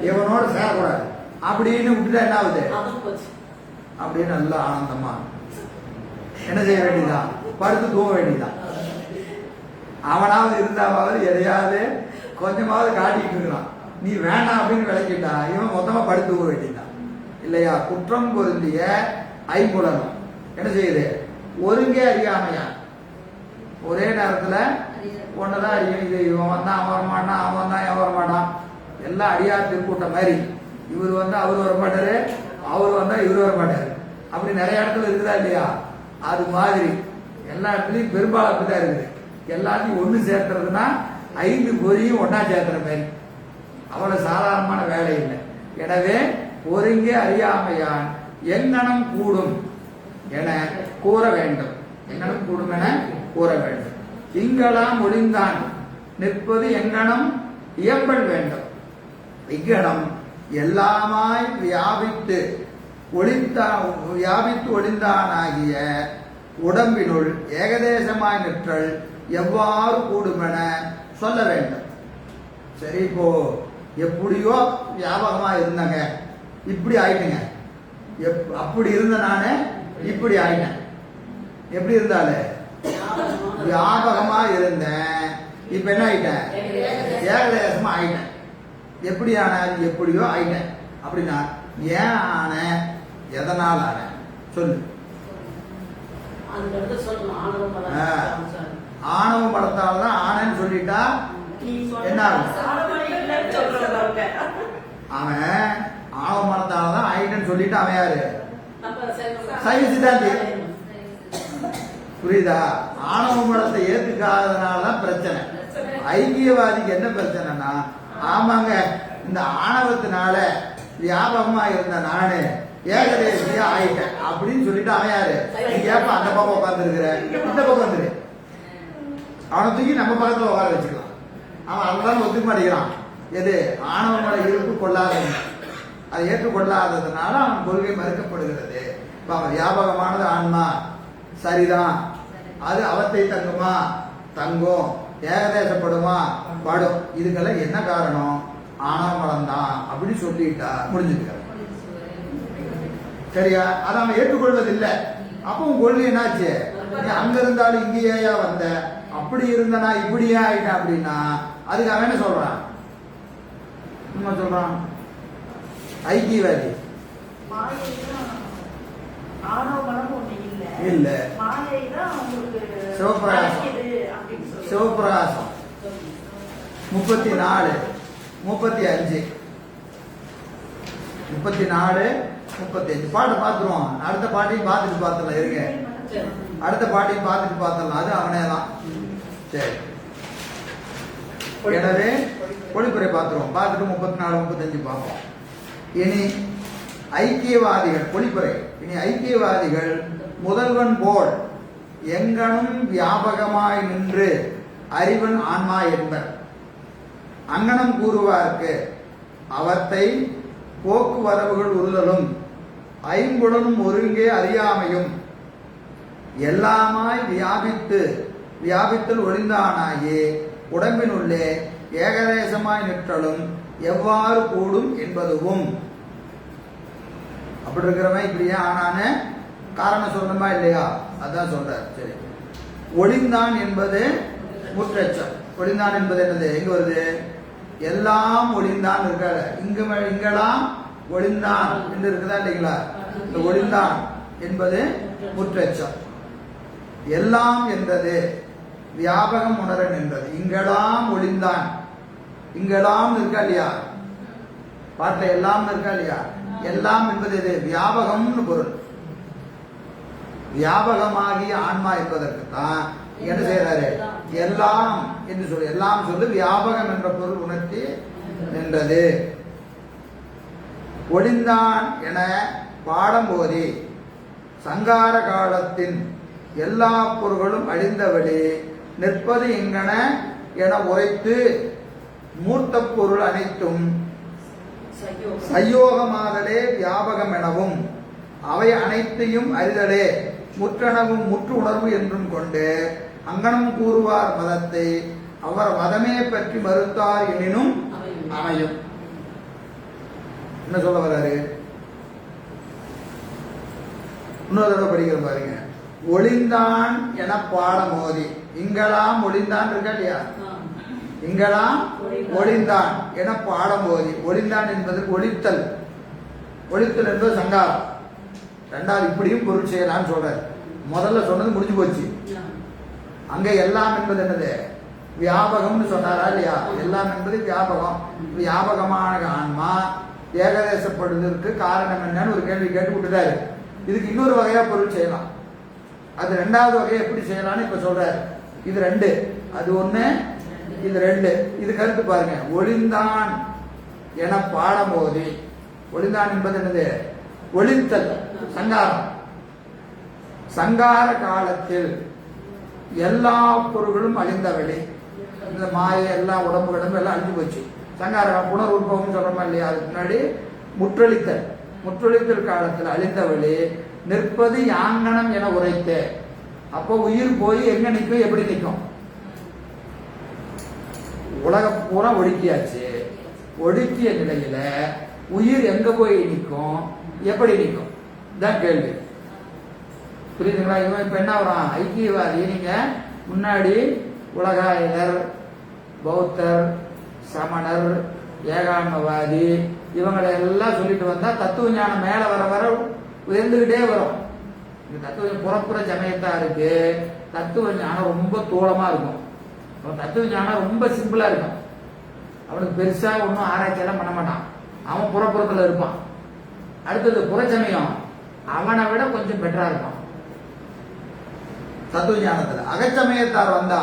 இவனோட சேரக்கூடாது அப்படின்னு விட்டுட்டா என்ன ஆகுது? அப்படின்னு நல்லா ஆனந்தமா என்ன செய்ய வேண்டியதான்? படுத்து தூங்க வேண்டியதான். அவனாவது இருந்தாவது எதையாவது கொஞ்சமாவது காட்டிட்டு இருக்கிறான். நீ வேண்டாம் அப்படின்னு விளக்கிட்டா இவன் மொத்தமா படுத்து தூங்க வேண்டியதான் இல்லையா? குற்றம் பொருந்திய ஐம்புலனும் என்ன செய்யுது? ஒருங்கே அறியாமையா ஒரே நேரத்துல ஒண்ணுதான் அறியும். இது இவன் வந்தா அவன் வரமாட்டான், அவன் வந்தா அவன் வரமாட்டான், எல்லாம் அடியார் திருக்கூட்டம் மாதிரி. இவர் வந்தா அவர் வரமாட்டாரு, அவர் வந்தா இவர் வரமாட்டாரு. அப்படி நிறைய இடத்துல இருக்குதா இல்லையா? அது மாதிரி எல்லா இடத்துலயும் பெரும்பாலும் அப்படிதான் இருக்குது. எல்லாத்தையும் ஒண்ணு சேர்த்துறதுன்னா 5 பொறியும் ஒன்னா சேர்த்துற மாதிரி. அவ்வளவு சாதாரணமான வேலை இல்லை. எனவே ஒருங்கே அறியாமையான் எங்கனம் கூடும் என கூற வேண்டும். எங்கனம் கூடும் என கூற வேண்டும். இங்கெல்லாம் ஒளிந்தான் நிற்பது எங்கனம் இயம்பல் வேண்டும். இங்கனம் எல்லாமாய் வியாபித்து ஒளிந்தானாகிய உடம்பினுள் ஏகதேசமாய் நிற்றல் எவ்வாறு கூடுமென சொல்ல வேண்டும். சரி, இப்போ எப்படியோ வியாபகமா இருந்தாங்க, இப்படி ஆயிட்டுங்க. அப்படி இருந்த நானு இப்படி ஆயிட்டேன். எப்படி இருந்தாலே வியாபகமா இருந்தேன், இப்ப என்ன ஆயிட்டேன்? ஏகதேசமா ஆயிட்டேன். எப்படி ஆன? எப்படியோ ஆயிட்டேன். அப்படின்னா ஏன் ஆன? எதனால் ஆன? சொல்லு. ஆணவ படத்தால் தான் ஆனன்னு சொல்லிட்டா என்ன ஆகும்? அவன் ஆணவ மனத்தால தான் ஆயிட்டன்னு சொல்லிட்டு அவன் யாரு? சைவ சித்தாந்தி. புரியுதா? ஆணவ மனத்தை ஏத்துக்காதனாலதான் பிரச்சனை. ஐக்கியவாதிக்கு என்ன பிரச்சனைனா, ஆமாங்க இந்த ஆணவத்தினால வியாபகமா இருந்த நானு ஏகதேசியா ஆயிட்டேன் அப்படின்னு சொல்லிட்டு அவன் யாரு? ஏப்ப அந்த பக்கம் உட்கார்ந்து இருக்கிற, இந்த பக்கம் வந்துரு. அவனை தூக்கி நம்ம பக்கத்துல உட்கார வச்சுக்கலாம். அவன் அதுதான் ஒத்துக்க மாட்டேங்கிறான். எது? ஆணவமன இருப்பு கொள்ளாதது. அதை ஏற்றுக்கொள்ளாததுனால அவன் கொள்கை மறுக்கப்படுகிறது. இப்ப அவன் வியாபகமானது ஆன்மா சரிதான், அது அவத்தை தங்குமா? தங்கும். ஏகதேசப்படுமா? படும். இதுக்கெல்லாம் என்ன காரணம்? ஆணவமலம் தான் அப்படின்னு சொல்லிட்டா முடிஞ்சுக்க. சரியா? அதை அவன் ஏற்றுக்கொள்வதில்லை. அப்போ உன் கொள்கை என்னாச்சு? நீ அங்க இருந்தாலும் இங்கேயா வந்த, அப்படி இருந்தனா இப்படியே ஆயிட்டா அப்படின்னா அதுக்கு அவன் என்ன சொல்றான்? என்ன சொல்றான்? ஐக்கியவாதி இல்ல, சிவபிரகாசம். சிவபிரகாசம் 34 35 34 35 பாட்டு பார்த்துருவோம். அடுத்த பாட்டையும் பார்த்துட்டு பார்த்துடலாம். இருங்க, அடுத்த பாட்டையும் பார்த்துட்டு பார்த்துடலாம். அது அவனே தான். சரி, எனவே பொழிப்புரை பார்த்துருவோம். பார்த்துட்டு 34 35 பார்ப்போம். இனி ஐக்கியவாதிகள் பொழிப்புரை. இனி ஐக்கியவாதிகள் முதல்வன் போல் எங்கனும் வியாபகமாய் நின்று அறிவன் ஆன்மா என்பர். அங்கனம் கூறுவார்க்கு அவத்தை போக்குவரவுகள் உருளலும் ஐம்புலனும் ஒருங்கே அறியாமையும் எல்லாமாய் வியாபித்தல் ஒளிந்தானாயே உடம்பினுள்ளே ஏகதேசமாய் நிற்றலும் எவ்வாறு கூடும் என்பதுவும். அப்படி இருக்கிறவன் இப்படியே ஆனான காரணம் சொல்லணுமா இல்லையா? அதான் சொல்ற. சரி, ஒளிந்தான் என்பது முற்றச்சம். ஒளிந்தான் என்பது என்னது? எங்க வருது? எல்லாம் ஒளிந்தான் இருக்காது. இங்கெல்லாம் ஒளிந்தான் என்று இருக்குதா இல்லைங்களா? இந்த ஒளிந்தான் என்பது முற்றச்சம். எல்லாம் என்றது வியாபகம் உணரன் என்பது. இங்கெல்லாம் ஒளிந்தான், இங்கெல்லாம் இருக்கா இல்லையா? பாட்டுல எல்லாம் இருக்கா இல்லையா? எல்லாம் என்பது எது? வியாபகம்னு பொருள். வியாபகமாகிய ஆன்மா என்பதற்கு தான் என்ன செய்யறாரு? எல்லாம் என்று சொல்லு. எல்லாம் சொல்லு வியாபகம் என்ற பொருள் உணர்த்தி நின்றது. ஒளிந்தான் என பாடம் போதி சங்கார காலத்தின் எல்லா பொருள்களும் அழிந்தவழி நிற்பது எங்கன என உரைத்து மூர்த்த பொருள் அனைத்தும் சையோகமாதலே வியாபகம் எனவும் அவை அனைத்தையும் அறிதலே முற்றனவும் முற்று உணர்வு என்றும் கொண்டு அங்கனம் கூறுவார் மதத்தை அவர் மதமே பற்றி மறுத்தார் எனினும் அமையும். என்ன சொல்ல வர்றாரு? இன்னொரு தடவை படிக்கிற பாருங்க. ஒளிந்தான் என பாடம் மோதி, இங்கெல்லாம் ஒளிந்தான் இருக்கா இல்லையா? இங்கெல்லாம் ஒளிந்தான் என பாடம் போதி. ஒளிந்தான் என்பதற்கு ஒளித்தல். ஒளித்தல் என்பது சங்காரம். ரெண்டாவது இப்படியும் பொருள் செய்யலாம்னு சொல்றாரு. முதல்ல சொன்னது முடிஞ்சு போச்சு. அங்க எல்லாம் என்பது என்னது? வியாபகம்னு சொன்னாரா இல்லையா? எல்லாம் என்பது வியாபகம். வியாபகமான ஆன்மா ஏகதேசப்படுவதற்கு காரணம் என்னன்னு ஒரு கேள்வி கேட்டு விட்டுட்டாரு. இதுக்கு இன்னொரு வகையா பொருள் செய்யலாம். அது ரெண்டாவது வகையை எப்படி செய்யலாம்னு இப்ப சொல்றாரு. இது ரெண்டு, அது ஒண்ணு, இது ரெண்டு. இது கருத்து பாருங்க. ஒளிந்தான் என பாடம் போது, ஒளிந்தான் என்பது என்னது? ஒளித்தல், சங்காரம். சங்கார காலத்தில் எல்லா பொருள்களும் அழிந்தவழி. இந்த மாய எல்லா உடம்பு கிடம்பு எல்லாம் அழிஞ்சு போச்சு. சங்கார புனர் உற்பவம் சொல்றோமா இல்லையா? அதுக்கு முன்னாடி முற்றொழித்தல். முற்றொழித்தல் காலத்தில் அழிந்தவழி நிற்பது யாங்கனம் என உரைத்து. அப்போ உயிர் போய் எங்க நிற்கும்? எப்படி நிற்கும்? உலக பூரா ஒடுக்கியாச்சு. ஒடுக்கிய நிலையில உயிர் எங்க போய் நிற்கும்? எப்படி நிற்கும்? தான் கேள்வி. புரியுதுங்களா? இவன் இப்ப என்ன வரான்? ஐக்கியவாதி. நீங்க முன்னாடி உலகாயர், பௌத்தர், சமணர், ஏகான்மவாதி இவங்களை எல்லாம் சொல்லிட்டு வந்தா தத்துவ ஞானம் மேல வர வர உயர்ந்துகிட்டே வரும். இந்த தத்துவ புறப்புற சமயத்தாருக்கு தத்துவ ஞானம் ரொம்ப தூளமா இருக்கும். தத்துவ ஞானம் ரொம்ப சிம்பிளா இருக்கும். அவனுக்கு பெருசா ஒன்றும் ஆராய்ச்சியெல்லாம் பண்ண மாட்டான். அவன் புறப்புறத்துல இருப்பான். அடுத்தது புறச்சமயம் அவனை விட கொஞ்சம் பெட்டரா இருப்பான் தத்துவ ஞானத்துல. அகச்சமயத்தார் வந்தா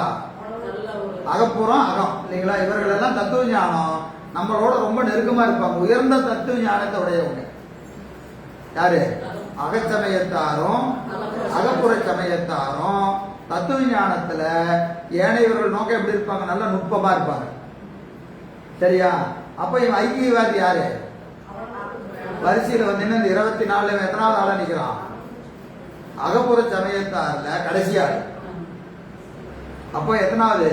அகப்புறம் அகம் இல்லைங்களா? இவர்கள் எல்லாம் தத்துவ ஞானம் நம்மளோட ரொம்ப நெருக்கமா இருப்பாங்க. உயர்ந்த தத்துவ ஞானத்தை உடையவங்க யாரு? அகச்சமயத்தாரும் அகப்புற சமயத்தாரும் தத்துவ ஞானத்துல ஏனையவர்கள் நோக்கம் எப்படி இருப்பாங்க? நல்ல நுட்பமா இருப்பாங்க. சரியா? அப்ப இவன் ஐக்கியவாதி யாரு? வரிசையில வந்து இந்த 24 எத்தனாவது ஆளா நிக்கிறான்? அகப்புற சமயத்தார்ல கடைசி ஆள். அப்போ எத்தனாவது?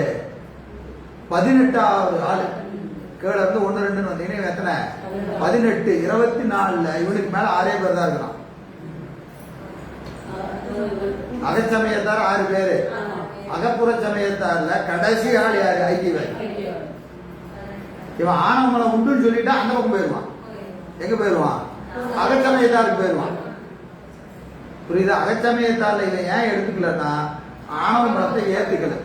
18வது ஆளு. கீழே இருந்து 1 2 வந்தீங்கன்னா எத்தனை? 18. 24ல இவனுக்கு மேல 6 பேர் தான் இருக்கிறான். அகச்சமயத்தார் 6 பேரு. அகப்புற சமயத்தார்ல கடைசி ஆள் யாரு? ஐக்கியவாதி. இவன் ஆணவமலை உண்டுன்னு சொல்லிட்டா அந்த பக்கம் போயிடுவான். எங்க போயிடுவான்? அகச்சமயத்தாருக்கு போயிடுவான். புரியுதா? அகச்சமயத்தார்ல இவன் ஏன் எடுத்துக்கலன்னா ஆணவ மலத்தை ஏத்துக்கல.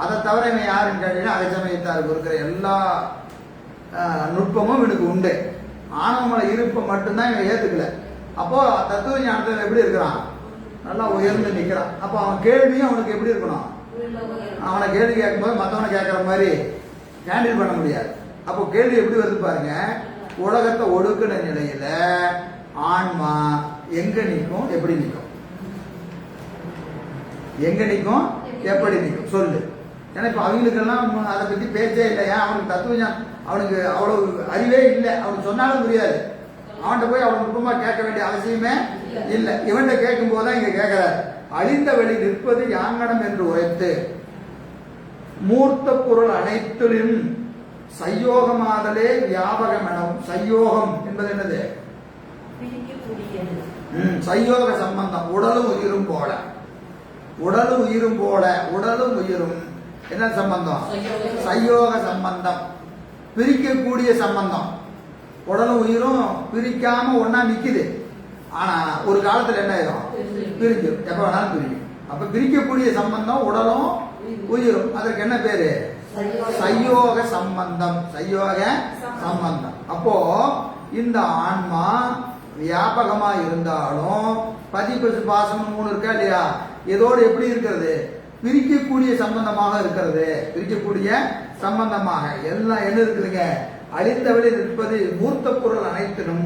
அதை தவிர இவன் யாருன்னு கேட்டீங்கன்னா அகச்சமயத்தாருக்கு இருக்கிற எல்லா நுட்பமும் இவனுக்கு உண்டு. ஆணவ மலை இருப்பை மட்டும்தான் இவன் ஏத்துக்கல. அப்போ தத்துவ ஞானத்தில் எப்படி இருக்கிறான்? நல்லா உயர்ந்து நிற்கிறான். அப்போ அவன் கேள்வியும் அவனுக்கு எப்படி இருக்கணும்? அவனை கேள்வி கேட்கும்போது மற்றவனை கேட்கற மாதிரி ஹேண்டில் பண்ண முடியாது. அப்போ கேள்வி எப்படி வருது பாருங்க. உலகத்தை ஒடுக்கின நிலையில ஆன்மா எங்க நிற்கும்? எப்படி நிற்கும்? எங்க நிற்கும்? எப்படி நிற்கும்? சொல்லு. ஏன்னா இப்ப அவங்களுக்கெல்லாம் அதை பத்தி பேச்சே இல்லையா? அவனுக்கு தத்துவ அவனுக்கு அவ்வளவு அறிவே இல்லை. அவனுக்கு சொன்னாலும் புரியாது. அவன்கிட்ட போய் அவன் நுட்பமா கேட்க வேண்டிய அவசியமே இல்லை. இவன்கிட்ட கேட்கும் போதுதான் இங்க கேட்கிறார். அழிந்த வழி நிற்பது யாங்கடம் என்று உரைத்து மூர்த்த பொருள் அனைத்திலும் சையோகமாதலே வியாபகம் எனவும். சையோகம் என்பது என்னது? சையோக சம்பந்தம். உடலும் உயிரும் போல. உடலும் உயிரும் போல. உடலும் உயிரும் என்ன சம்பந்தம்? சையோக சம்பந்தம். பிரிக்கக்கூடிய சம்பந்தம். உடலும் உயிரும் பிரிக்காம ஒன்னா நிக்குது. ஆனா ஒரு காலத்துல என்ன ஆயிரும்? பிரிக்கும். எப்ப வேணாலும் பிரிக்கும். அப்ப பிரிக்கக்கூடிய சம்பந்தம் உடலும் உயிரும். அதற்கு என்ன பேரு? சையோக சம்பந்தம். சையோக சம்பந்தம். அப்போ இந்த ஆன்மா வியாபகமா இருந்தாலும் பதிப்பு பாசம் 3 இருக்கா இல்லையா? இதோடு எப்படி இருக்கிறது? பிரிக்கக்கூடிய சம்பந்தமாக இருக்கிறது. பிரிக்கக்கூடிய சம்பந்தமாக எல்லாம் என்ன இருக்குதுங்க? அழிந்தவழி நிற்பது மூர்த்த பொருள் அனைத்திலும்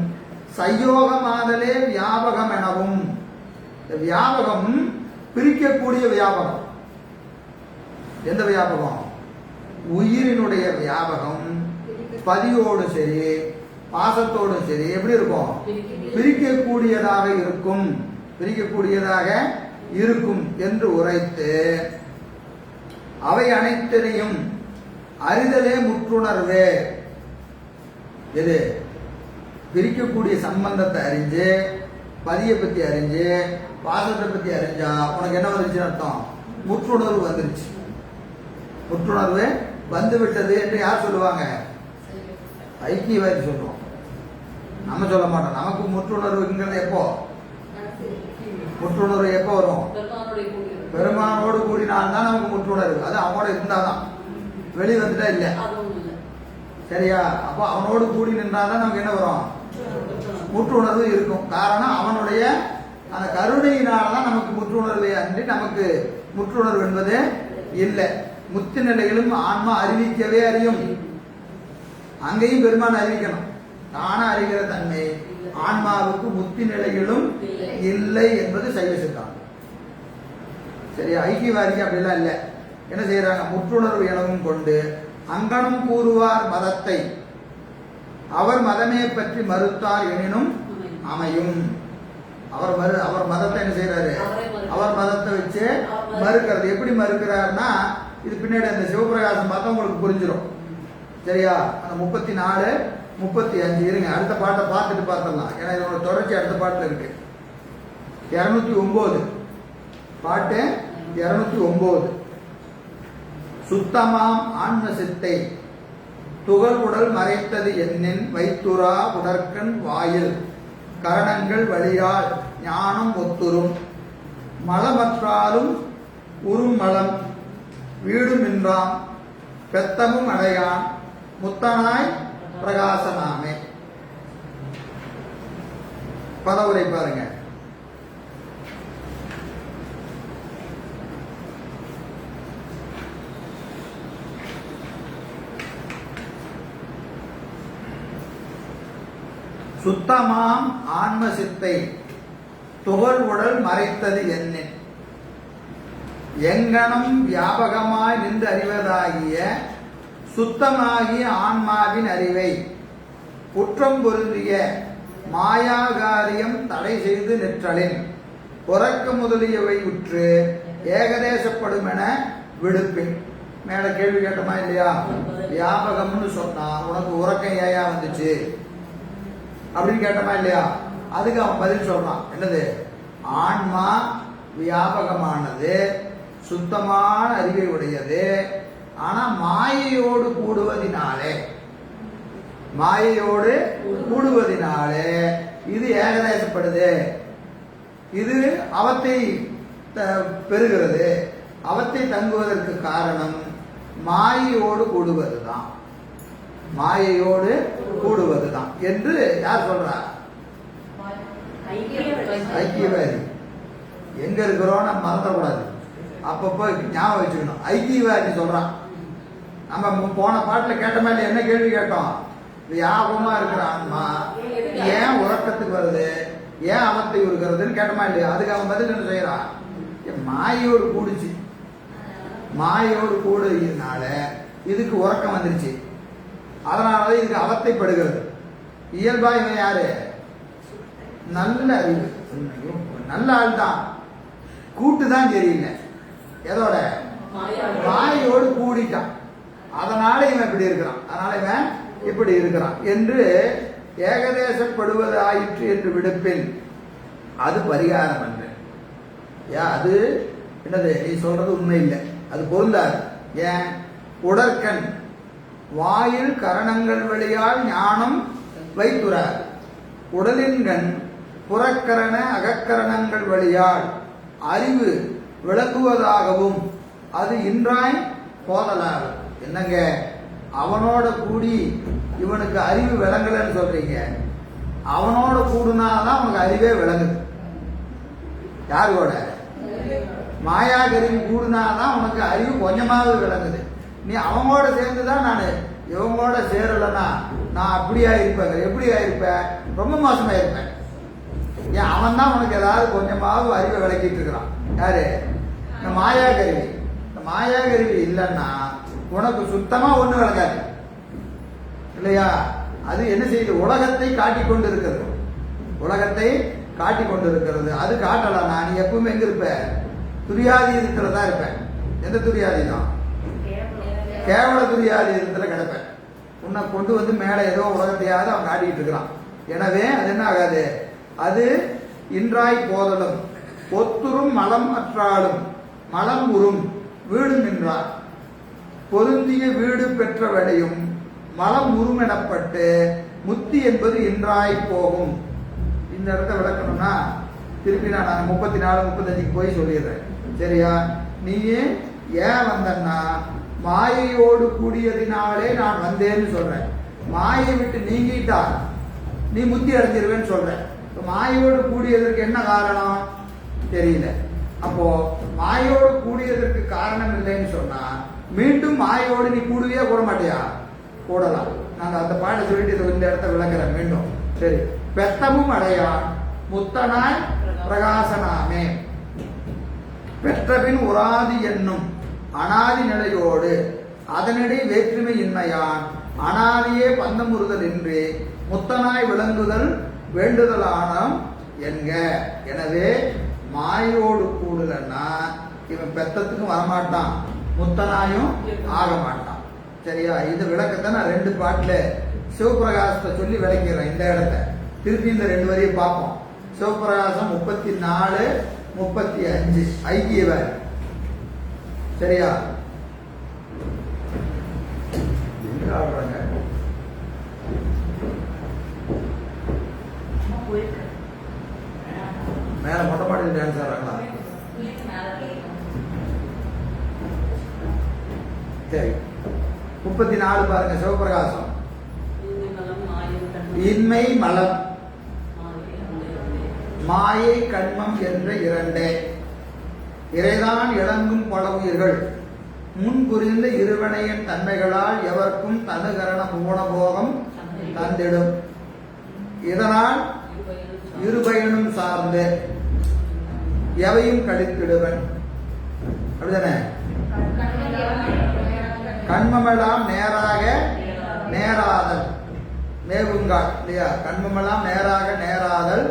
சயோகமாதலே வியாபகம் எனவும். வியாபகம் பிரிக்கக்கூடிய வியாபகம். எந்த வியாபகம்? உயிரினுடைய வியாபகம் பதியோடு சரி பாசத்தோடு சரி எப்படி இருக்கும்? பிரிக்கக்கூடியதாக இருக்கும். பிரிக்கக்கூடியதாக இருக்கும் என்று உரைத்து அவை அனைத்தினையும் அறிதலே முற்றுணர்வு. எது? பிரிக்கக்கூடிய சம்பந்தத்தை அறிஞ்சு பதியை பத்தி அறிஞ்சு பாசத்தை பத்தி அறிஞ்சா உனக்கு என்ன வந்துருச்சுன்னு அர்த்தம்? முற்றுணர்வு வந்துருச்சு. முற்றுணர்வு வந்து விட்டது என்று யார் சொல்லுவாங்க? ஐக்கியவாதி சொல்றோம். நம்ம சொல்ல மாட்டோம். நமக்கு முற்றுணர்வுங்கிறது எப்போ? முற்றுணர்வு எப்போ வரும்? பெருமானோடு கூடினால்தான் நமக்கு முற்றுணர்வு. அது அவனோட இருந்தாதான், வெளியே வந்துட்டா இல்ல. சரியா? அப்போ அவனோடு கூடி நின்றாதான் நமக்கு என்ன வரும்? முற்றுணர்வு இருக்கும். காரணம் அவனுடைய அந்த கருணையினால்தான் நமக்கு முற்றுணர்வு அன்றி நமக்கு முற்றுணர்வு என்பது இல்லை. முத்தி நிலையிலும் ஆன்மா அறிவிக்கவே அறியும். அங்கேயும் பெருமான் அறிவிக்கணும். தானா அறிகிற தன்மை ஆன்மாவுக்கு முத்தி நிலையிலும் இல்லை என்பது சைவ சித்தாந்தம். சரியா? ஐக்கியவாதிக்கு அப்படிலாம் இல்லை. என்ன செய்யறாங்க? முற்றுணர்வு எனவும் கொண்டு அங்கனம் கூறுவார் மதத்தை அவர் மதமே பற்றி மறுத்தார் எனினும் அமையும். அவர் மதத்தை என்ன செய்யறாரு? அவர் மதத்தை வச்சு மறுக்கிறது. எப்படி மறுக்கிறாருன்னா, இது பின்னாடி அந்த சிவபிரகாசம் பார்த்தா உங்களுக்கு புரிஞ்சிடும். சரியா? அந்த 34, 35 இருங்க, அடுத்த பாட்டை பார்த்துட்டு பார்த்துடலாம். ஏன்னா இதோட தொடர்ச்சி அடுத்த பாட்டில் இருக்கு. 209 பாட்டு 209. சுத்தமாம் ஆன்ம சித்தை துகள் உடல் மறைத்தது என்னின் வைத்துரா உடற்கண் வாயில் கரணங்கள் வழியால் ஞானம் ஒத்துரும் மலமற்றாலும் உறும் மலம் வீடுமின்றாம் பெத்தமும் அடையான் முத்தனாய் பிரகாசனாமே. பதவுரை பாருங்க. சுத்தமாம் ஆன்ம சித்தை துகள் உடல் மறைத்தது என்னின் எங்கனம் வியாபகமாய் நின்று அறிவதாகிய சுத்தமாகிய ஆன்மாவின் அறிவை குற்றம் பொருந்திய மாயாகாரியம் தடை செய்து நிற்றலின் உறக்க முதலியவை உற்று ஏகதேசப்படும் என விடுப்பின். மேல கேள்வி கேட்டமா இல்லையா? வியாபகம்னு சொன்னா உனக்கு உறக்கம் ஏயா வந்துச்சு அப்படின்னு கேட்டமா இல்லையா? அதுக்கு அவன் பதில் சொல்றான். என்னது? ஆன்மா வியாபகமானது, சுத்தமான அறிவை உடையது. ஆனா மாயையோடு கூடுவதினாலே இது ஏகதேசப்படுது. இது அவத்தை பெறுகிறது. அவத்தை தங்குவதற்கு காரணம் மாயையோடு கூடுவதுதான். மாயையோடு கூடுவதுதான் என்று யார் சொல்றா? ஐக்கியவாதி. எங்க இருக்கிறோம் நம்ம மறந்துடக்கூடாது. அப்பப்போ ஞாபகம் வச்சுக்கணும். ஐக்கியவாதி சொல்றான். நம்ம போன பாட்டுல கேட்ட மாதிரி என்ன கேள்வி கேட்டோம்? வியாபகமா இருக்கிற ஆன்மா ஏன் உறக்கத்துக்கு வருது, ஏன் அவத்தை இருக்கிறதுன்னு கேட்டமா இல்லையா? அதுக்கு அவன் பதில் என்ன செய்யறான்? மாயோடு கூடுச்சு. மாயோடு கூடுனால இதுக்கு உறக்கம் வந்துருச்சு. அதனாலதான் இதுக்கு அவத்தைப்படுகிறது. இயல்பா இவன் யாரு? நல்ல அறிவு, நல்ல ஆள் தான். கூட்டுதான் சரியில்லை. எதோட? மாயோடு கூடிட்டான். அதனால இவன் இப்படி இருக்கிறான் என்று ஏகதேசப்படுவது ஆயிற்று என்று விடுப்பில் அது பரிகாரம் என்று. அது என்னது? நீ சொல்றது உண்மை இல்லை, அது பொருந்தாது. ஏன்? உடற்கண் வாயில் கரணங்கள் வழியால் ஞானம் வைத்துறார். உடலின் கண் புறக்கரண அகக்கரணங்கள் வழியால் அறிவு விளக்குவதாகவும் அது இன்றாய் போதலாகும். என்னங்க, அவனோட கூடி இவனுக்கு அறிவு விளங்கலன்னு சொல்றீங்க. அவனோட கூடுனாதான் அவனுக்கு அறிவே விளங்குது. யாரோட? மாயா கருவி கூடுனாதான் உனக்கு அறிவு கொஞ்சமாவது விளங்குது. நீ அவங்களோட சேர்ந்துதான் நான் இவங்களோட சேரலன்னா நான் அப்படியா இருப்பேன். எப்படியா இருப்பேன்? ரொம்ப மோசமா இருப்பேன். ஏன் அவன் தான் உனக்கு ஏதாவது கொஞ்சமாவது அறிவை விளக்கிட்டு இருக்கிறான். யாரு? இந்த மாயா கருவி. இந்த மாயா கருவி இல்லைன்னா உனக்கு சுத்தமா ஒண்ணு விளங்காது இல்லையா? அது என்ன செய்யுது? உலகத்தை காட்டிக் கொண்டு இருக்கிறது. உலகத்தை காட்டிக் கொண்டு இருக்கிறது. அது காட்டலாம். நீ எப்பவுமே எங்க இருப்ப? துரியாதீதத்துல தான் இருப்பேன். எந்த துரியாதீதம்? கேவல துரியாதீதத்துல கிடப்பேன். உன்னை கொண்டு வந்து மேல ஏதோ உலகத்தையாவது அவன் காட்டிக்கிட்டு இருக்கிறான். எனவே அது என்ன ஆகாது? அது இன்றாய் போதலும் ஒத்துரும் மலம் அற்றாலும் மலம் உறும் வீடு நின்றார் பொருந்திய வீடு பெற்றவடையும் மலம் உறும் எனப்பட்டு முத்தி என்பது இன்றாய் போகும். இந்த இடத்த விளக்கணும்னா திருப்பி நான் 34, 35 போய் சொல்லிடுறேன். சரியா? நீயே ஏன் வந்தன்னா மாயையோடு கூடியதினாலே நான் வந்தேன்னு சொல்றேன். மாயை விட்டு நீங்கிட்டா நீ முத்தி அடைஞ்சிருவேன்னு சொல்றேன். மாயோடு கூடியதற்கு என்ன காரணம் தெரியல. அப்போ மாயோடு கூடியதற்கு காரணம் இல்லைன்னு சொன்னா மீண்டும் மாயோடு நீ கூடவே கூட மாட்டியா? கூடலாம். நான் அந்த பாட்டை சொல்லிட்டு இந்த இடத்த விளக்குறேன் மீண்டும். சரி. பெத்தமும் அடையான் முத்தனாய் பிரகாசனாமே பெற்றபின் உராதி என்னும் அனாதி நிலையோடு அதனிடையே வேற்றுமை இன்மையான் அனாதியே பந்தமுறுதல் இன்றி முத்தனாய் விளங்குதல் வேண்டுதலான என்க. எனவே மாயோடு கூடலன்னா இவன் பெத்தத்துக்கும் வரமாட்டான், முத்தனாயும் ஆக மாட்டான். சரியா? இது விளக்கத்தை நான் 2 பாட்டுல சிவபிரகாசத்தை சொல்லி விளக்கிறேன். இந்த இடத்த திருப்பி இந்த 2 வரையும் பார்ப்போம். சிவபிரகாசம் 34, 35 ஐக்கியவர். சரியா? ஆடுறாங்க மேல மொட்டை மாடியில் டான்ஸ் ஆடுறாங்களா? சரி. 34 பாருங்க. சிவபிரகாசம். இன்மை மலம் மாயை கண்மம் என்ற 2 இறைதான் இறங்கும் பல உயிர்கள் முன் புரிந்த இருவனையின் தன்மைகளால் எவர்க்கும் தனுகரண பூணபோகம் தந்திடும். இதனால் இருபயனும் சார்ந்து எவையும் கழித்திடுவன். அப்படிதானே? கண்மமெல்லாம் நேராக நேராதல் மேவுங்கால் இல்லையா? கண்மமெல்லாம் நேராக நேராதல்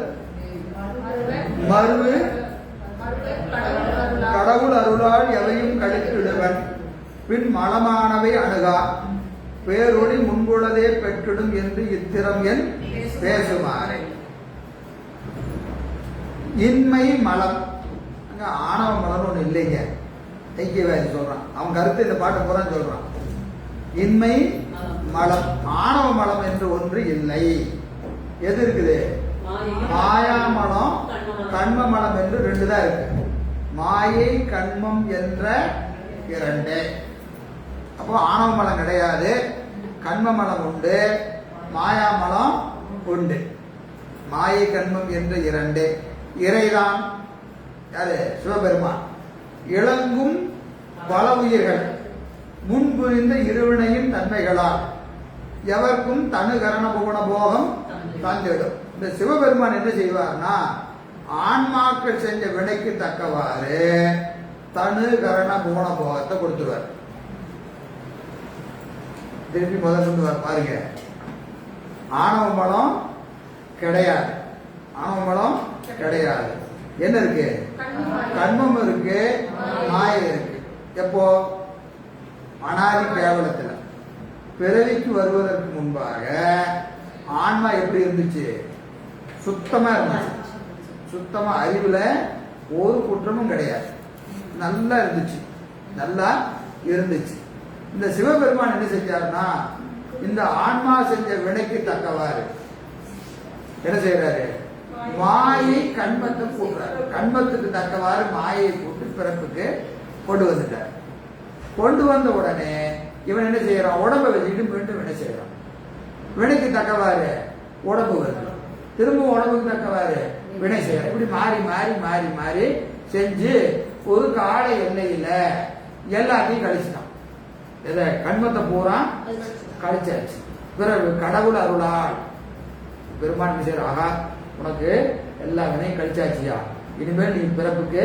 மறுவு கடவுள் அருளால் எவையும் கழித்திடுவன். பின் மலமானவை அணுகா பேரொளி முன்புள்ளதே பெற்றிடும் என்று இத்திரம் என் பேசுமாறு. இன்மை மலம் அங்க ஆணவ மலம் ஒண்ணு இல்லைங்க. ஐக்கியவாதி சொல்றான். அவன் கருத்து இந்த பாட்டு பூரா சொல்றான். இன்மை மலம் ஆணவ மலம் என்று ஒன்று இல்லை. எது இருக்குது? மாயாமலம் கண்ம மலம் என்று 2 தான் இருக்கு. மாயை கண்மம் என்ற 2. அப்போ ஆணவ மலம் கிடையாது, கண்ம மலம் உண்டு, மாயாமலம் உண்டு. மாயை கண்மம் என்ற 2 இறைதான். யாரு? சிவபெருமான். இளங்கும் பல உயிர்கள் முன்புரிந்த இருவினையின் தன்மைகளால் எவர்க்கும் தனுகரண புவன போகம் தந்திடும். இந்த சிவபெருமான் என்ன செய்வார்னா ஆன்மாக்கள் செஞ்ச வினைக்கு தக்கவாறு தனுகரண புவன போகத்தை கொடுத்துருவார். திருப்பி முதல் சொல்லுவார் பாருங்க. ஆணவ மலம் கிடையாது, ஆணவ மலம் கிடையாது. என்ன இருக்கு? கண்மம் இருக்கு, மாயை இருக்கு. எப்போ? அனாதி கேவலத்துல பிறவிக்கு வருவதற்கு முன்பாக ஆன்மா எப்படி இருந்துச்சு? சுத்தமா இருந்துச்சு. சுத்தமா அறிவுல ஒரு குற்றமும் கிடையாது. நல்லா இருந்துச்சு, நல்லா இருந்துச்சு. இந்த சிவபெருமான் என்ன செஞ்சாருன்னா இந்த ஆன்மா செஞ்ச வினைக்கு தக்கவாறு என்ன செய்யறாரு? மாயை கண்மத்தை போடுறாரு. கண்மத்துக்கு தக்கவாறு மாயை போட்டு பிறப்புக்கு கொண்டு வந்துட்டார். கொண்டு வந்த உடனே இவன் என்ன செய்யறான்? உடம்பை வச்சுக்கிட்டு மீண்டும் என்ன செய்யறான்? வினைக்கு தக்கவாறு உடம்பு வருது, திரும்ப உடம்புக்கு தக்கவாறு வினை செய்யறான். இப்படி மாறி மாறி மாறி மாறி செஞ்சு ஒரு கால எல்லையில எல்லாத்தையும் கழிச்சிட்டான். எதை? கண்மத்தை பூரா கழிச்சாச்சு. பிறகு கடவுள் அருளால் பெருமான் செய்யற, ஆகா உனக்கு எல்லா வினையும் கழிச்சாச்சியா, இனிமேல் நீ பிறப்புக்கு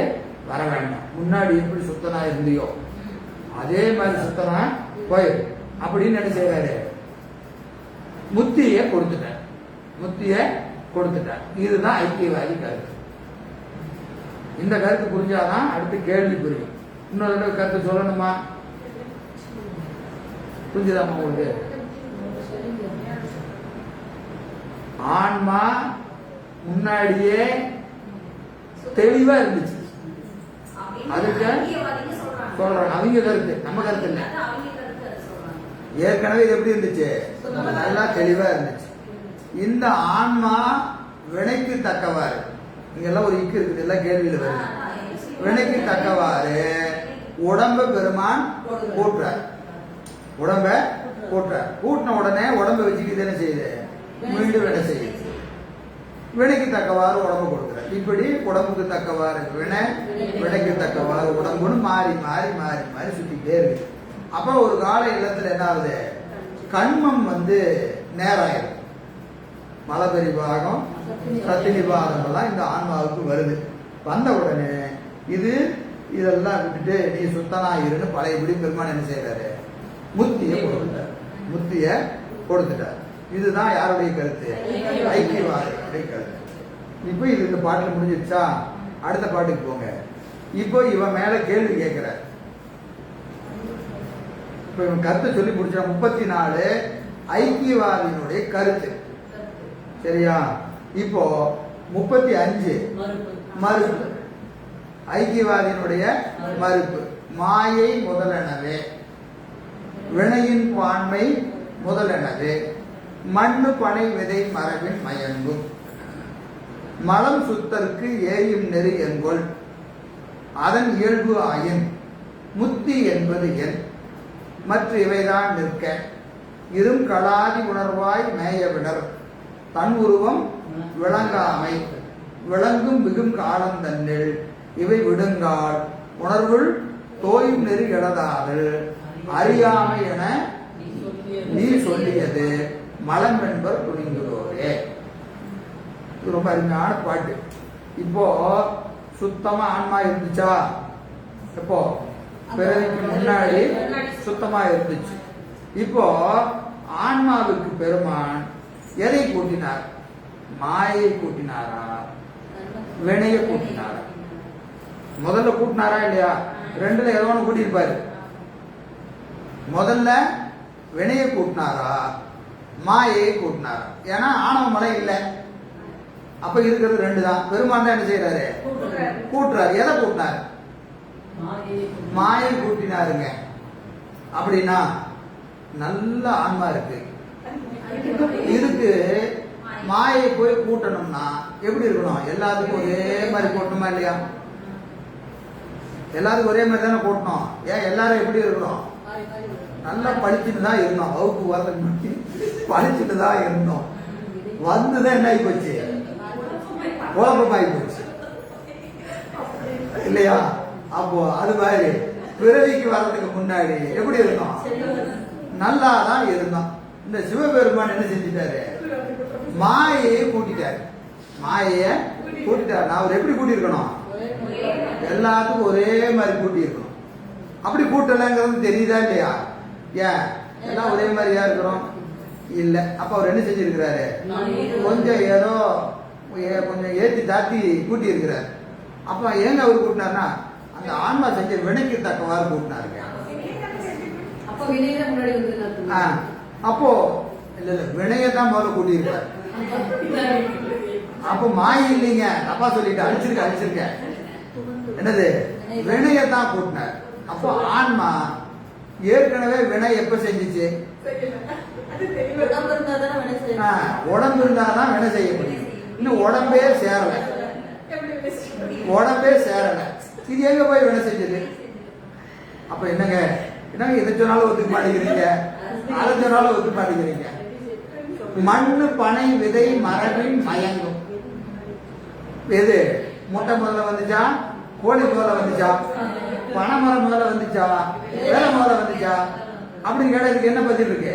வர வேண்டாம், முன்னாடி எப்படி சுத்தனா இருந்தியோ அதே மாதிரி சுத்தனா போயிரு அப்படின்னு என்ன செய்யறாரு? முத்திய கொடுத்துட்டார். முத்திய கொடுத்துட்டார். இதுதான் ஐக்கியவாதி கருத்து. இந்த கருத்து புரிஞ்சாதான் அடுத்து கேள்வி புரியும். இன்னொரு கருத்து சொல்லணுமா? புரிஞ்சுதாமா உங்களுக்கு? ஆன்மா முன்னாடியே தெளிவா இருந்துச்சு. அதுக்கு சொல்றாங்க அவங்க கருத்து, நம்ம கருத்து இல்ல. ஏற்கனவே இது எப்படி இருந்துச்சு? நல்லா தெளிவா இருந்துச்சு. இந்த ஆன்மா வினைக்கு தக்கவாறு, இங்கெல்லாம் ஒரு இக்கு இருக்குது, எல்லாம் கேள்வியில வருது. வினைக்கு தக்கவாறு உடம்ப பெருமான் கூட்டுறார். உடம்ப கூட்டுறார். கூட்டின உடனே உடம்ப வச்சுக்கிட்டு என்ன செய்யுது? மீண்டும் வினை செய்யுது. வினைக்கு தக்கவாறு உடம்பு கொடுக்குறார். இப்படி உடம்புக்கு தக்கவாறு வினை, வினைக்கு தக்கவாறு உடம்புன்னு மாறி மாறி மாறி மாறி சுத்திக்கிட்டே இருக்கு. அப்ப ஒரு கால இல்லத்துல என்ன ஆகுது? கண்மம் நேராயிரும். மலபெரி பாகம், சத்தினி பாகம் எல்லாம் இந்த ஆன்மாவுக்கு வருது. வந்த உடனே இதெல்லாம் விட்டுட்டு நீ சுத்தனா இருன்னு பழையபடி பெருமான் என்ன செய்யறாரு? முத்திய கொடுத்துட்டார். முத்திய கொடுத்துட்டார். இதுதான் யாருடைய கருத்து? ஐக்கியவாதிகளுடைய கருத்து. இப்போ இது இந்த பாட்டுல முடிஞ்சிருச்சா? அடுத்த பாட்டுக்கு போங்க. இப்போ இவன் மேல கேள்வி கேட்கிற. இப்ப இவன் கருத்தை சொல்லி முடிச்சா 34 ஐக்கியவாதியினுடைய கருத்து. சரியா? இப்போ 35 மறுப்பு. ஐக்கியவாதியினுடைய மறுப்பு. மாயை முதலெனவே, வினையின் பான்மை முதலெனவே, மண்ணு பனை விதை மரபின் மயங்கும், மலம் சுத்தற்கு ஏயும் நெறி என்கொள், அதன் இயல்பு ஆயின், முத்தி என்பது என், மற்ற இவைதான் நிற்க, இரும் கலாதி உணர்வாய் மேயவிடர், தன் உருவம் விளங்காமை, விளங்கும் மிகும் காலம் தன்னில், இவை விடுங்கால் உணர்வுள் தோயும் நெறி இடதாது, அறியாமை என நீ சொல்லியது மலம் என்பர் துணிந்துள்ளோரே. இது ரொம்ப அருமையான பாட்டு. இப்போ சுத்தமா ஆன்மா இருந்துச்சா? இப்போ பிறவிக்கு முன்னாடி சுத்தமா இருந்துச்சு. இப்போ ஆன்மாவுக்கு பெருமான் எதை கூட்டினார்? மாயை கூட்டினாரா, வினைய கூட்டினாரா? முதல்ல கூட்டினாரா இல்லையா? ரெண்டுல ஏதோ ஒன்று கூட்டியிருப்பாரு. முதல்ல வினைய கூட்டினாரா, மாயை கூட்டினாரா? ஏன்னா ஆணவ மலை இல்லை. அப்ப இருக்கிறது ரெண்டு தான். பெருமான் தான் என்ன செய்யறாரு? கூட்டுறாரு. எதை கூட்டினாரு? மாயை கூட்டினாருங்க. அப்படின்னா நல்ல ஆன்மா இருக்கு, இதுக்கு மாயை போய் கூட்டணும்னா எப்படி இருக்கணும்? எல்லாத்துக்கும் ஒரே மாதிரி கூட்டணுமா இல்லையா? எல்லாத்துக்கும் ஒரே மாதிரி தானே கூட்டணும். ஏன் எல்லாரும் எப்படி இருக்கணும்? நல்லா படிச்சுட்டு தான் இருந்தோம். வகுப்பு வரதுக்கு படிச்சுட்டு தான் இருந்தோம். வந்துதான் என்ன ஆகி போச்சு? குழப்பமாகி போச்சு இல்லையா? அப்போ அது மாதிரி பிறவிக்கு வர்றதுக்கு முன்னாடி எப்படி இருந்தோம்? நல்லா தான் இருந்தோம். இந்த சிவபெருமான் என்ன செஞ்சிட்டாரு? மாயையை கூட்டிட்டாரு. மாயைய கூட்டிட்டாரு. நான் அவர் எப்படி கூட்டியிருக்கணும்? எல்லாத்துக்கும் ஒரே மாதிரி கூட்டி இருக்கணும். அப்படி கூட்டலங்கிறது தெரியுதா இல்லையா? ஏன் எல்லாம் ஒரே மாதிரியா இருக்கிறோம்? இல்ல. அப்ப அவர் என்ன செஞ்சிருக்கிறாரு? கொஞ்சம் ஏதோ கொஞ்சம் ஏற்றி தாத்தி கூட்டி இருக்கிறார். அப்ப ஏங்க அவர் கூட்டினார்னா அந்த ஆன்மா செஞ்ச வினைக்கு தக்கவாறு கூட்டினாருங்க. அப்போ இல்ல இல்ல வினையதான் முதல்ல கூட்டி இருக்காரு. அப்போ மாயை இல்லைங்க, தப்பா சொல்லிட்டு அழிச்சிருக்க என்னது? வினையதான் கூட்டினார். அப்போ ஆன்மா ஏற்கனவே வினை எப்ப செஞ்சிச்சு? உடம்பு இருந்தாதான் வினை செய்ய முடியும். இன்னும் உடம்பே சேரல. இது எங்க போய் வினை செஞ்சது? அப்ப என்னங்க இதை சொன்னாலும் ஒத்துக்க மாட்டேங்கிறீங்க, அதை சொன்னாலும் ஒத்துக்க மாட்டேங்கிறீங்க. மண்ணு பனை விதை மரபின் மயங்கும். எது முட்டை முதல்ல வந்துச்சா கோழி முதல்ல வந்துச்சா, பனைமரம் முதல்ல வந்துச்சா, வேலை முதல்ல வந்துச்சா அப்படின்னு கேட்டா இதுக்கு என்ன பதில் இருக்கு?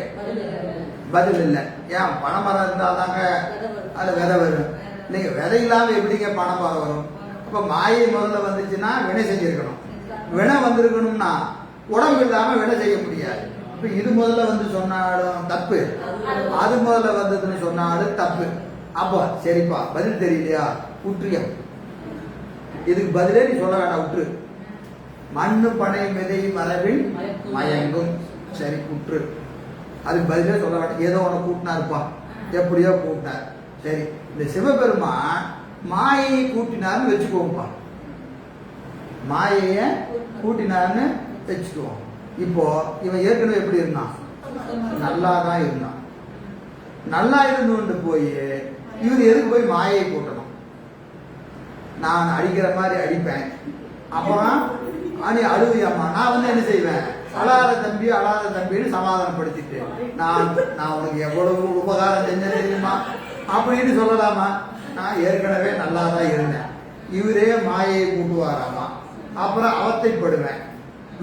பதில் இல்லை. ஏன்? பனைமரம் இருந்தாதாங்க அது விதை வரும். நீங்க விதை இல்லாம எப்படிங்க பனைமரம் வரும்? அப்ப மாயை முதல்ல வந்துச்சுன்னா வினை செஞ்சிருக்கணும். வினை வந்திருக்கணும்னா உடம்பு இல்லாம வினை செய்ய முடியாது. இப்ப இது முதல்ல வந்து சொன்னாலும் தப்பு, அது முதல்ல வந்ததுன்னு சொன்னாலும் தப்பு. அப்போ சரிப்பா பதில் தெரியலையா? உற்றியம். இதுக்கு பதிலே நீ சொல்ல வேண்டாம், உற்று. மண்ணு பனை விதை மரபில் மயங்கும். சரி உற்று. அதுக்கு பதிலே சொல்ல வேண்டாம். ஏதோ ஒன்று கூட்டினா இருப்பா, எப்படியோ கூட்டினார். சரி, இந்த சிவபெருமான் மாயையை கூட்டினார்னு வச்சுக்குவோம்ப்பா. மாயைய கூட்டினார்னு வச்சுக்குவோம். இப்போ இவன் ஏற்கனவே எப்படி இருந்தான்? நல்லா தான் இருந்தான். நல்லா இருந்து கொண்டு போய் இவர் எதுக்கு போய் மாயை கூட்டணும்? நான் அடிக்கிற மாதிரி அடிப்பேன், அப்புறம் நீ அழுவியம்மா, நான் வந்து என்ன செய்வேன்? அழாத தம்பி அழாத தம்பின்னு சமாதானப்படுத்திட்டு நான் உனக்கு எவ்வளவு உபகாரம் செஞ்சேன் தெரியுமா அப்படின்னு சொல்லலாமா? நான் ஏற்கனவே நல்லா தான் இருந்தேன், இவரே மாயை கூட்டுவாராமா, அப்புறம் அவத்தைப்படுவேன்,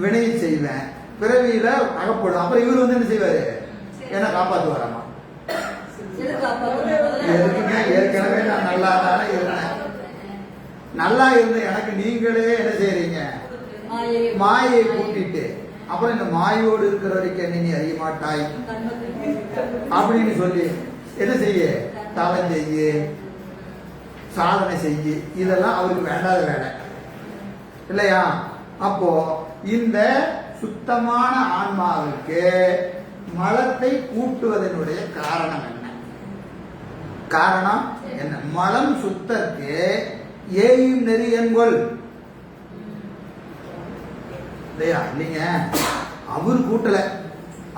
வினை செய்வேன், பிறவியில அகப்படும். அப்புறம் இவர் வந்து என்ன செய்வாரு? என்ன காப்பாற்றுவாராமா? எதுக்குங்க? ஏற்கனவே நான் நல்லா தானே இருந்தேன். நல்லா இருந்த எனக்கு நீங்களே என்ன செய்யறீங்க? மாயை கூட்டிட்டு அப்புறம் இந்த மாயோடு இருக்கிற வரைக்கும் நீ அறிய மாட்டாய் அப்படின்னு சொல்லி என்ன செய்ய? தவம் செய்ய, சாதனை செய்ய. இதெல்லாம் அவருக்கு வேண்டாத வேலை இல்லையா? அப்போ இந்த சுத்தமான ஆன்மாவுக்கு மலத்தை கூட்டுவதனுடைய காரணம் என்ன? காரணம் என்ன? மலம் சுத்தற்கு ஏயும் நெறி என்கொள் இல்லையா? இல்லைங்க, அவர் கூட்டல.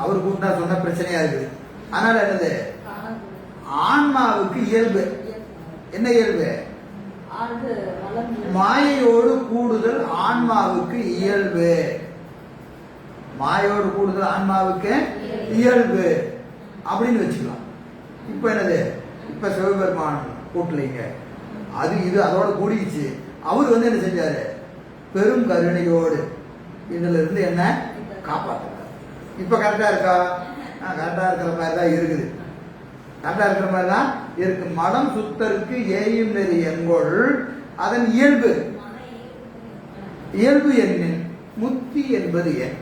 அவர் கூட்டினா சொன்ன பிரச்சனையா இருக்குது. அதனால என்னது? ஆன்மாவுக்கு இயல்பு என்ன? இயல்பு மாயையோடு கூடுதல் ஆன்மாவுக்கு இயல்பு. மாயோடு கூடுதல் ஆன்மாவுக்கு இயல்பு அப்படின்னு வச்சுக்கலாம். இப்ப என்னது? இப்ப சிவபெருமான் கூட்டலைங்க, அது இது அதோட கூடிச்சு. அவர் வந்து என்ன செஞ்சாரு? பெரும் கருணையோடு இதுல இருந்து என்ன காப்பாற்றுறாரு. இப்ப கரெக்டா இருக்கா? கரெக்டா இருக்கிற மாதிரி தான் இருக்குது. கரெக்டா இருக்கிற மாதிரி தான் இருக்கு. மனம் சுத்தருக்கு ஏயும் நெறி என்கொள் அதன் இயல்பு. இயல்பு எண்ணின் முத்தி என்பது ஏன்?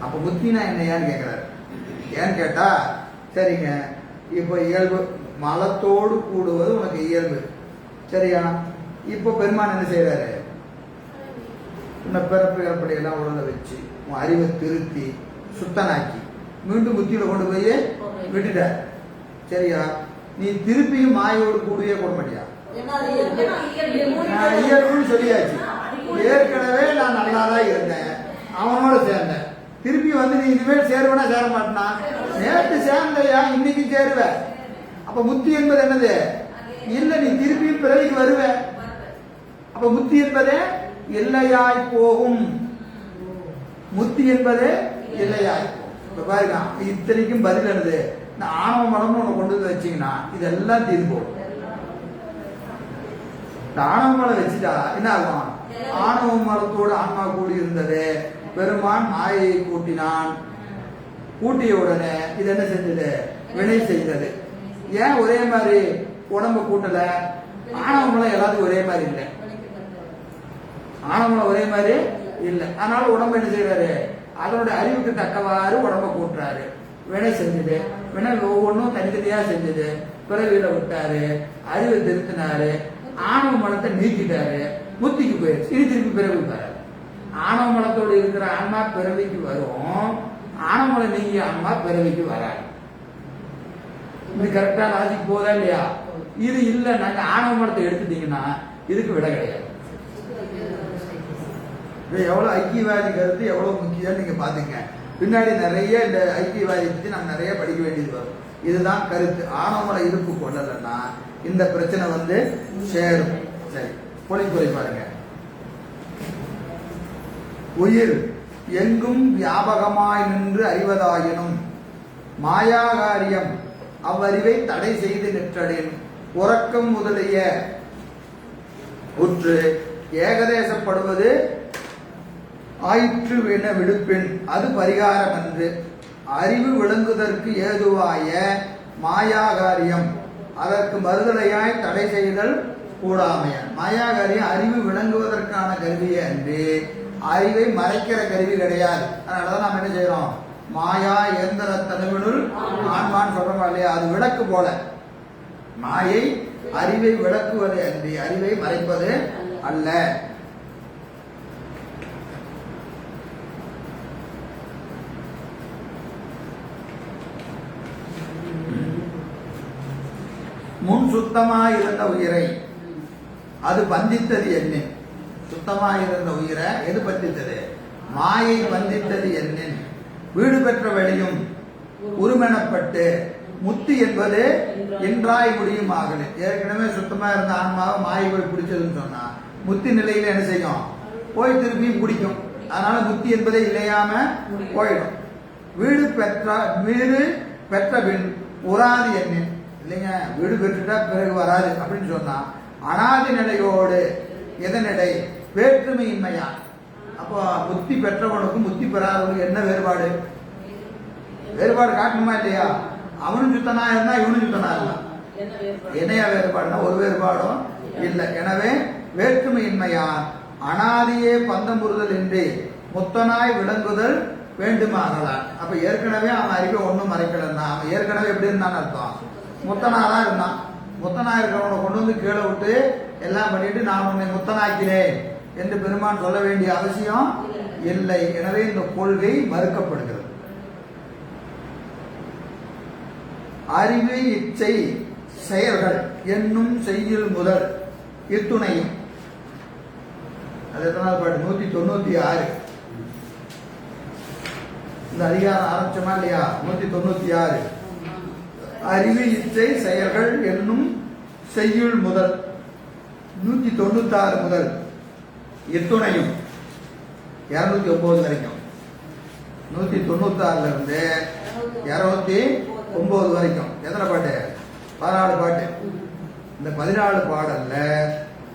அப்ப முத்தினா என்னையான்னு கேட்கிறாரு. ஏன்னு கேட்டா, சரிங்க, இப்ப இயல்பு மலத்தோடு கூடுவது உனக்கு இயல்பு, சரியா? இப்போ பெருமான் என்ன செய்யறாரு? உன்னை பிறப்பு இறப்படையெல்லாம் உடல வச்சு உன் அறிவை திருத்தி சுத்தனாக்கி மீண்டும் புத்தியில கொண்டு போய் விட்டுட்டார், சரியா? நீ திருப்பியும் மாயோடு கூடவே போட மாட்டியா? நான் இயல்புன்னு சொல்லியாச்சு. ஏற்கனவே நான் நல்லாதான் இருந்தேன், அவனோட சேர்ந்தேன். திருப்பி வந்து நீ இனிமேல் சேருவனா சேர மாட்டேனா? நேற்று சேர்ந்தையா, இன்னைக்கு சேருவ. அப்ப முத்தி என்பது என்னது? இல்ல, நீ திருப்பியும் பிறவிக்கு வருவ. அப்ப முத்தி என்பதே இல்லையாய் போகும். முத்தி என்பதே இல்லையாய் போகும். பாருங்க, இத்தனைக்கும் பதில் என்னது? இந்த ஆணவ மனம்னு உன்னை கொண்டு வந்து வச்சீங்கன்னா இதெல்லாம் தீர்ந்து போடும். இந்த ஆணவ மலம் வச்சுட்டா என்ன ஆகும்? ஆணவ மலத்தோடு ஆன்மா கூடி இருந்தது, பெருமான் மாயையை கூட்டினான். கூட்டிய உடனே இது என்ன செஞ்சது? வினை செய்தது. ஏன் ஒரே மாதிரி உடம்பு கூட்டல? ஆணவமலம் எல்லாத்துக்கும் ஒரே மாதிரி இல்லை. ஆணவமலம் ஒரே மாதிரி இல்லை. அதனால உடம்பு என்ன செய்யறாரு? அதனுடைய அறிவுக்கு தக்கவாறு உடம்ப கூட்டுறாரு. வினை செஞ்சது. வினை ஒவ்வொன்றும் தனித்தனியா செஞ்சது. பிறவியில விட்டாரு, அறிவை திருத்தினாரு, ஆணவ மலத்தை நீக்கிட்டாரு, முத்திக்கு போயிடுச்சு. இனி திருப்பி பிறவி வராது. ஆணவ மலத்தோடு இருக்கிற ஆன்மா பிறவிக்கு வரும், ஆணவ மலம் நீங்கிய ஆன்மா பிறவிக்கு வராது. இது கரெக்டா லாஜிக் போதா இல்லையா? இது இல்ல, நாங்க ஆணவ மலத்தை எடுத்துட்டீங்கன்னா இதுக்கு விட கிடையாது. எவ்வளவு ஐக்கியவாதி கருத்து எவ்வளவு முக்கியம் நீங்க பாத்துங்க. பின்னாடி நிறைய இந்த ஐக்கியவாதி பத்தி நம்ம நிறைய படிக்க வேண்டியது வரும். இதுதான் கருத்து. ஆணவமல இருப்பு கொள்ளலன்னா இந்த பிரச்சனை வந்து சேரும். சரி, பொழிப்புரை பாருங்க. உயிர் எங்கும் வியாபகமாய் நின்று அறிவதாயினும் மாயாகாரியம் அவ்வறிவை தடை செய்து நிற்றலின் உறக்கம் முதலிய உற்று ஏகதேசப்படுவது ஆயிற்று என விடுப்பின் அது பரிகாரம் என்று அறிவு விளங்குதற்கு ஏதுவாய மாயாகாரியம் அதற்கு மறுதலையாய் தடை செய்தல் கூடாமையான். மாயாகாரியம் அறிவு விளங்குவதற்கான கருவியே அன்று அறிவை மறைக்கிற கருவி கிடையாது. அதனாலதான் நாம் என்ன செய்யறோம், மாயா இயந்திர தனுவினுள் ஆன்மான்னு சொல்றோம் இல்லையா, அது விளக்கு போல. மாயை அறிவை விளக்குவது அன்றி அறிவை மறைப்பது அல்ல. முன் சுத்தமாயிருந்த உயிரை அது பந்தித்தது என்னின். சுத்தமாயிருந்த உயிரை எது பந்தித்தது? மாயை பந்தித்தது என்னின். வீடு பெற்ற வழியும் உருமெனப்பட்டு முத்தி என்பது என்றாய் முடியும் ஆகல. ஏற்கனவே சுத்தமா இருந்த ஆன்மாவை மாயை போய் பிடிச்சதுன்னு சொன்னா முத்தி நிலையில என்ன செய்யும், போய் திருப்பியும் பிடிக்கும். அதனால முத்தி என்பதே இல்லையாம போயிடும். வீடு பெற்ற பின் உராது என்னின். இல்லைங்க, வீடு பெற்றுட்டா பிறகு வராது அப்படின்னு சொன்னா அனாதி நிலையோடு எதனிடை வேற்றுமையின்மையா. அப்போ முத்தி பெற்றவனுக்கும் முத்தி பெறாதவனுக்கும் என்ன வேறுபாடு? வேறுபாடு காட்டணுமா இல்லையா? அவனும் சுத்தனா இருந்தா இவனும் சுத்தனா இருந்தான். என்னையா வேறுபாடுனா ஒரு வேறுபாடும் இல்லை. எனவே வேற்றுமையின்மையான் அனாதியே பந்தமுறுதல் இன்றி முத்தனாய் விளங்குதல் வேண்டுமாகலாம். அப்ப ஏற்கனவே அவன் அறிவை ஒன்றும் மறைக்கலன்னா அவன் ஏற்கனவே எப்படி இருந்தான்னு அர்த்தம், முத்தனாதான் இருந்தான். முத்தனா இருக்கிறவனை கொண்டு வந்து கீழே விட்டு எல்லாம் பண்ணிட்டு நான் உன்னை முத்தனாக்கிறேன் என்று பெருமான் சொல்ல வேண்டிய அவசியம் இல்லை. எனவே இந்த கொள்கை மறுக்கப்படுகிறது. அறிவு இச்சை செயல்கள் என்னும் செய்யுள் முதல் இத்துணையும். அது எத்தனாவது பாட்டு? 196. இந்த அதிகாரம் ஆரம்பிச்சோமா இல்லையா? 196. அறிவு இச்சை செயல்கள் என்னும் செய்யுள் முதல் 196 முதல் இத்துணையும் 209 வரைக்கும். 196 இருந்து 209 வரைக்கும் எத்தனை பாட்டு? 14 பாட்டு. இந்த 14 பாடல்ல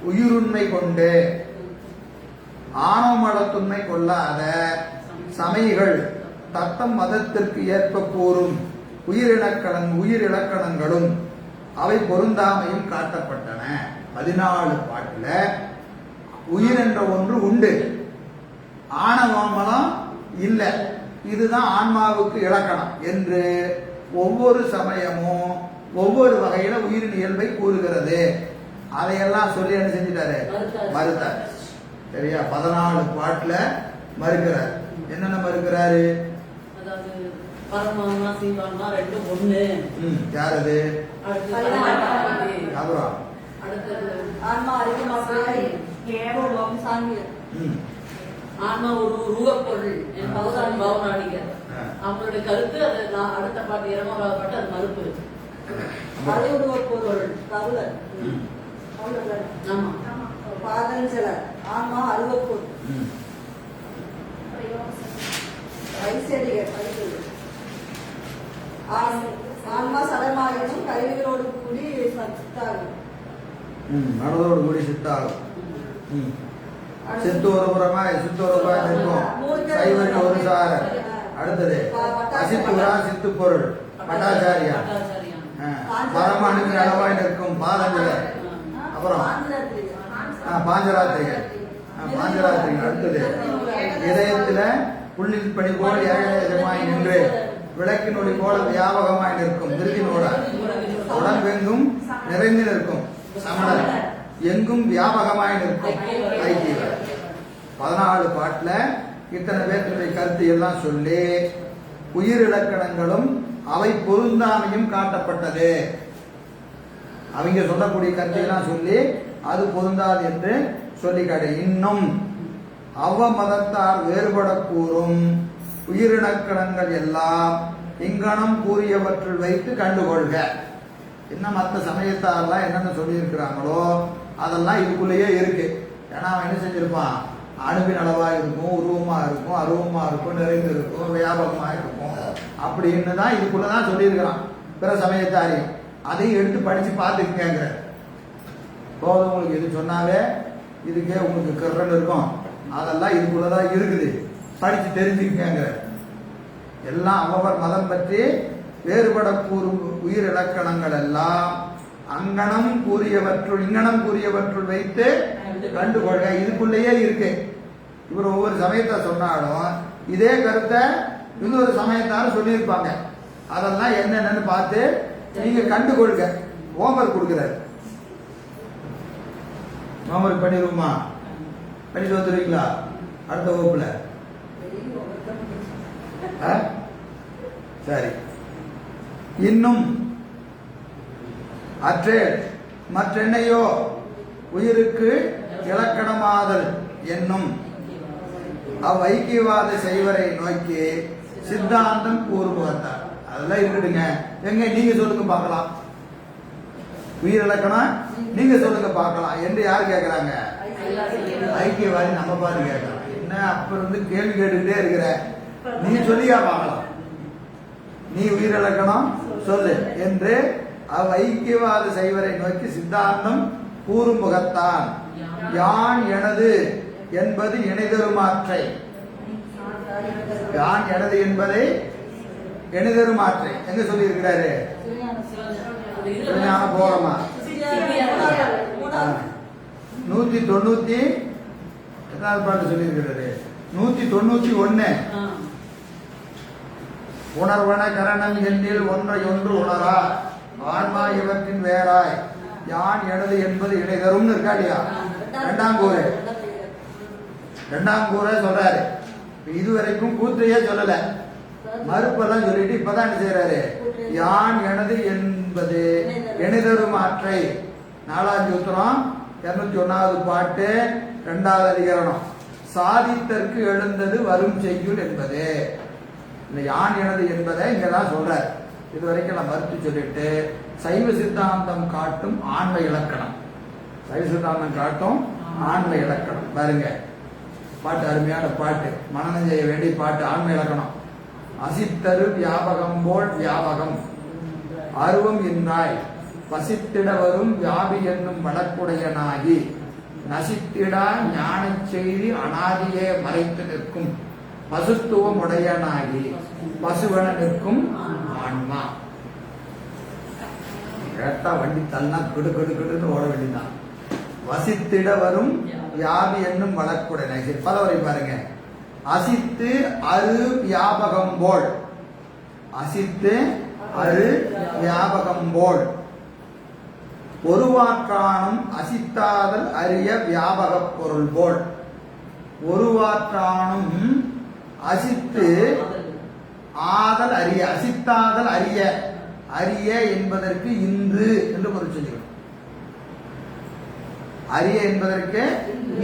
உயிருண்மை கொண்டு ஆணவமடத்துண்மை கொள்ளாத சமயிகள் தத்தம் மதத்திற்கு ஏற்ப கூறும் உயிரிலக்கணங்களும் அவை பொருந்தாமையும் காட்டப்பட்டன. 14 பாட்டுல உயிர் என்ற ஒன்று உண்டு, ஆணவமலம் இல்லை, இதுதான் ஆன்மாவுக்கு இலக்கணம் என்று ஒவ்வொரு சமயமும் ஒவ்வொரு வகையில உயிரின் இயல்பை கூறுகிறது. அதையெல்லாம் சொல்லி என்ன செஞ்சிட்டாரு? மறுத்தார். சரியா? 14 பாட்டுல மறுக்கிறார். என்னென்ன மறுக்கிறாரு? யார் அது? அப்புறம் ஆன்மா ஒரு உருவப்பொருள் அவங்களுடைய கருத்து. அது அடுத்த பாட்டு 200வது பாட்டு அது மறுப்பு. அது உருவப்பொருள் கவுலர். ஆமா, பாதஞ்சலர் ஆன்மா அருவப்பொருள். ஆன்மா சடமாயினும் கருவிகளோடு கூடி சித்தாகும். மனதோடு கூடி சித்தாகும். சித்து ஒரு புறமாய் சித்து ஒரு புறம் இருக்கும். சைவரின் ஒரு சார. அடுத்தது அசித்துரா சித்து பொருள் பட்டாச்சாரியா. பரமனுக்கு அளவாய் நிற்கும் பாதஞ்சலர். அப்புறம் பாஞ்சராத்திரிகள். பாஞ்சராத்திரிகள். அடுத்தது இதயத்துல புள்ளில் பணி போல் ஏகதேசமாய் நின்று விளக்கின் ஒளி போல வியாபகமாய் நிற்கும் திருதினோட உடம்பெங்கும் நிறைந்து நிற்கும் சமணர் எங்கும் வியாபகமாய் நிற்கும் ஐக்கியர். 14 பாட்டுல இத்தனை பேர்த்துடைய கருத்து எல்லாம் சொல்லி உயிர் இலக்கணங்களும் அவை பொருந்தாமையும் காட்டப்பட்டது. அவங்க சொல்லக்கூடிய கருத்தையெல்லாம் சொல்லி அது பொருந்தாது என்று சொல்லி காட்டு. இன்னும் அவ்வ மதத்தார் வேறுபட கூறும் உயிரினக்கணங்கள் எல்லாம் இங்கனம் கூறியவற்றில் வைத்து கண்டுகொள்க. இன்னும் மற்ற சமயத்தாரெல்லாம் என்னென்ன சொல்லி இருக்கிறாங்களோ அதெல்லாம் இதுக்குள்ளேயே இருக்கு. ஏன்னா அவன் என்ன செஞ்சிருப்பான், அணுவின் அளவா இருக்கும், உருவமா இருக்கும், அருவமா இருக்கும், நிறைந்து இருக்கும், வியாபகமா இருக்கும் அப்படின்னு தான் இதுக்குள்ளதான் சொல்லியிருக்கிறான் பிற சமயத்தாரையும். அதையும் எடுத்து படிச்சு பார்த்துக்குங்கிற போதும். உங்களுக்கு எது சொன்னாவே இதுக்கே உங்களுக்கு கர்றன் இருக்கும். அதெல்லாம் இதுக்குள்ளதான் இருக்குது, படிச்சு தெரிஞ்சுக்கங்க. எல்லாம் அவவர் மதம் பற்றி வேறுபட கூறும் உயிர் இலக்கணங்கள் எல்லாம் அங்கனம் கூறியவற்றுள் வைத்து கண்டுகொள்க. இதுக்குள்ளேயே இருக்கு. இவர் ஒவ்வொரு சமயத்தை சொன்னாலும் இதே கருத்தை இன்னொரு சமயத்தாலும் சொல்லியிருப்பாங்க. அதெல்லாம் என்னென்னு பார்த்து நீங்க கண்டுகொள்க. ஹோம்ஒர்க் கொடுக்கிறாரு. ஹோம்ஒர்க் பண்ணிடுவோமா? பண்ணிட்டு வந்துருவீங்களா அடுத்த வகுப்புல? சரி. இன்னும் அற்றேல் மற்றென்னையோ உயிருக்கு இலக்கணமாதல் என்னும் ஐக்கியவாத செய்வரை நோக்கி சித்தாந்தம் கூறுவதார். அதெல்லாம் இருக்குதுங்க. எங்க நீங்க சொல்லுங்க பார்க்கலாம். உயிர் இலக்கணம் நீங்க சொல்லுங்க பார்க்கலாம் என்று யார் கேட்கிறாங்க? ஐக்கியவாதி நம்ம பாரு கேட்கலாம். என்ன அப்ப இருந்து கேள்வி கேட்டுக்கிட்டே இருக்கிற, நீ சொல்லியா பார்க்கலாம். நீ உயிர் இலக்கணம் சொல்லு என்று ஐக்கியவாத செய்வரை நோக்கி சித்தாந்தம் கூறும் முகத்தான் யான் எனது என்பது இணைதருமாற்றை. யான் எனது என்பதை இணைதருமாற்றை எங்க சொல்லி இருக்கிறாரு? போறமா 190 எத்தனாவது பாட்டு சொல்லி இருக்கிறாரு? 191. உணர்வன கரணம் எண்ணில் ஒன்றை ஒன்று உணரா ஆன்மா இவற்றின் வேறாய் யான் எனது என்பது இடைதரும் இருக்கா இல்லையா? இரண்டாம் கூரை சொல்றாரு. இதுவரைக்கும் கூற்றையே சொல்லல, மறுப்பெல்லாம் சொல்லிட்டு இப்பதான் என்ன செய்யறாரு? யான் எனது என்பது இணைதருமாற்றை 4வது சூத்திரம் 201வது பாட்டு 2வது அதிகரணம் சாதித்தற்கு எழுந்தது வரும் செய்யுள் என்பது. இந்த யான் எனது என்பதை இங்கதான் சொல்றாரு. இது வரைக்கும் நான் மறுத்து சொல்லிட்டு சைவ சித்தாந்தம் காட்டும் ஆன்ம இலக்கணம். சைவ சித்தாந்தம் காட்டும் ஆன்ம இலக்கணம் பாருங்க. பாட்டு அருமையான பாட்டு, மனநம் செய்ய வேண்டிய பாட்டு. ஆன்ம இலக்கணம். அசித்தரு வியாபகம் போல் வியாபகம் அருவம் இன்னாய் பசித்திட வரும் வியாபி என்னும் வழக்குடையனாகி நசித்திடா ஞான செய்தி அனாதியே மறைத்து நிற்கும் பசுத்துவம் உடையனாகி பசுவன நிற்கும் ஆன்மா. கேட்டா வண்டி தள்ளா கிடு கிடு கிடுன்னு ஓட வேண்டிதான். வசித்திட வரும் வியாபி என்னும் வழக்குடையனாகி. சரி, பலவரை பாருங்க. அசித்து அரு வியாபகம் போல். அசித்து அரு வியாபகம் போல் ஒருவாற்றானும் அசித்தாதல் அரிய வியாபக பொருள் போல். ஒருவாற்றானும் அசித்து ஆதல் அரிய. அசித்தாதல் அரிய. அரிய என்பதற்கு இன்று என்று பொருள் சொல்லிக்கணும். அரிய என்பதற்கு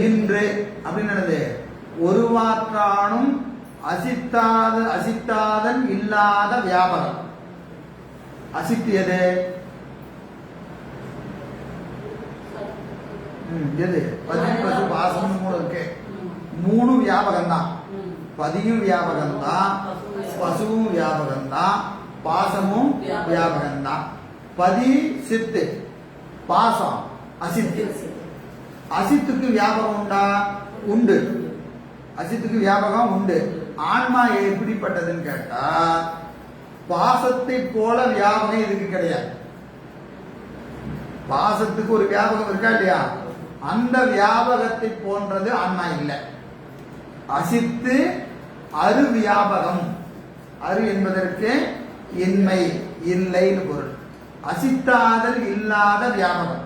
இன்று அப்படின்னு. ஒருவாற்றானும் அசித்தாதல் இல்லாத வியாபகம். அசித்தியது எது? பதி பசு பாசம் 3 இருக்கு. 3 வியாபகம் தான். பதியும் வியாபகம் தான், பசுவும் வியாபகம் தான், பாசமும் வியாபகம் தான். பதி சித்து, பாசம் அசித்து. அசித்துக்கு வியாபகம் உண்டா? உண்டு. அசித்துக்கு வியாபகம் உண்டு. ஆன்மா எப்படிப்பட்டதுன்னு கேட்டா பாசத்தை போல வியாபகம் இதுக்கு கிடையாது. பாசத்துக்கு ஒரு வியாபகம் இருக்கா இல்லையா? அந்த வியாபகத்தை போன்றது ஆன்மா இல்லை. அசித்து அரு வியாபகம். அரு என்பதற்கு இன்மை, இல்லைன்னு பொருள். அசித்தாதல் இல்லாத வியாபகம்.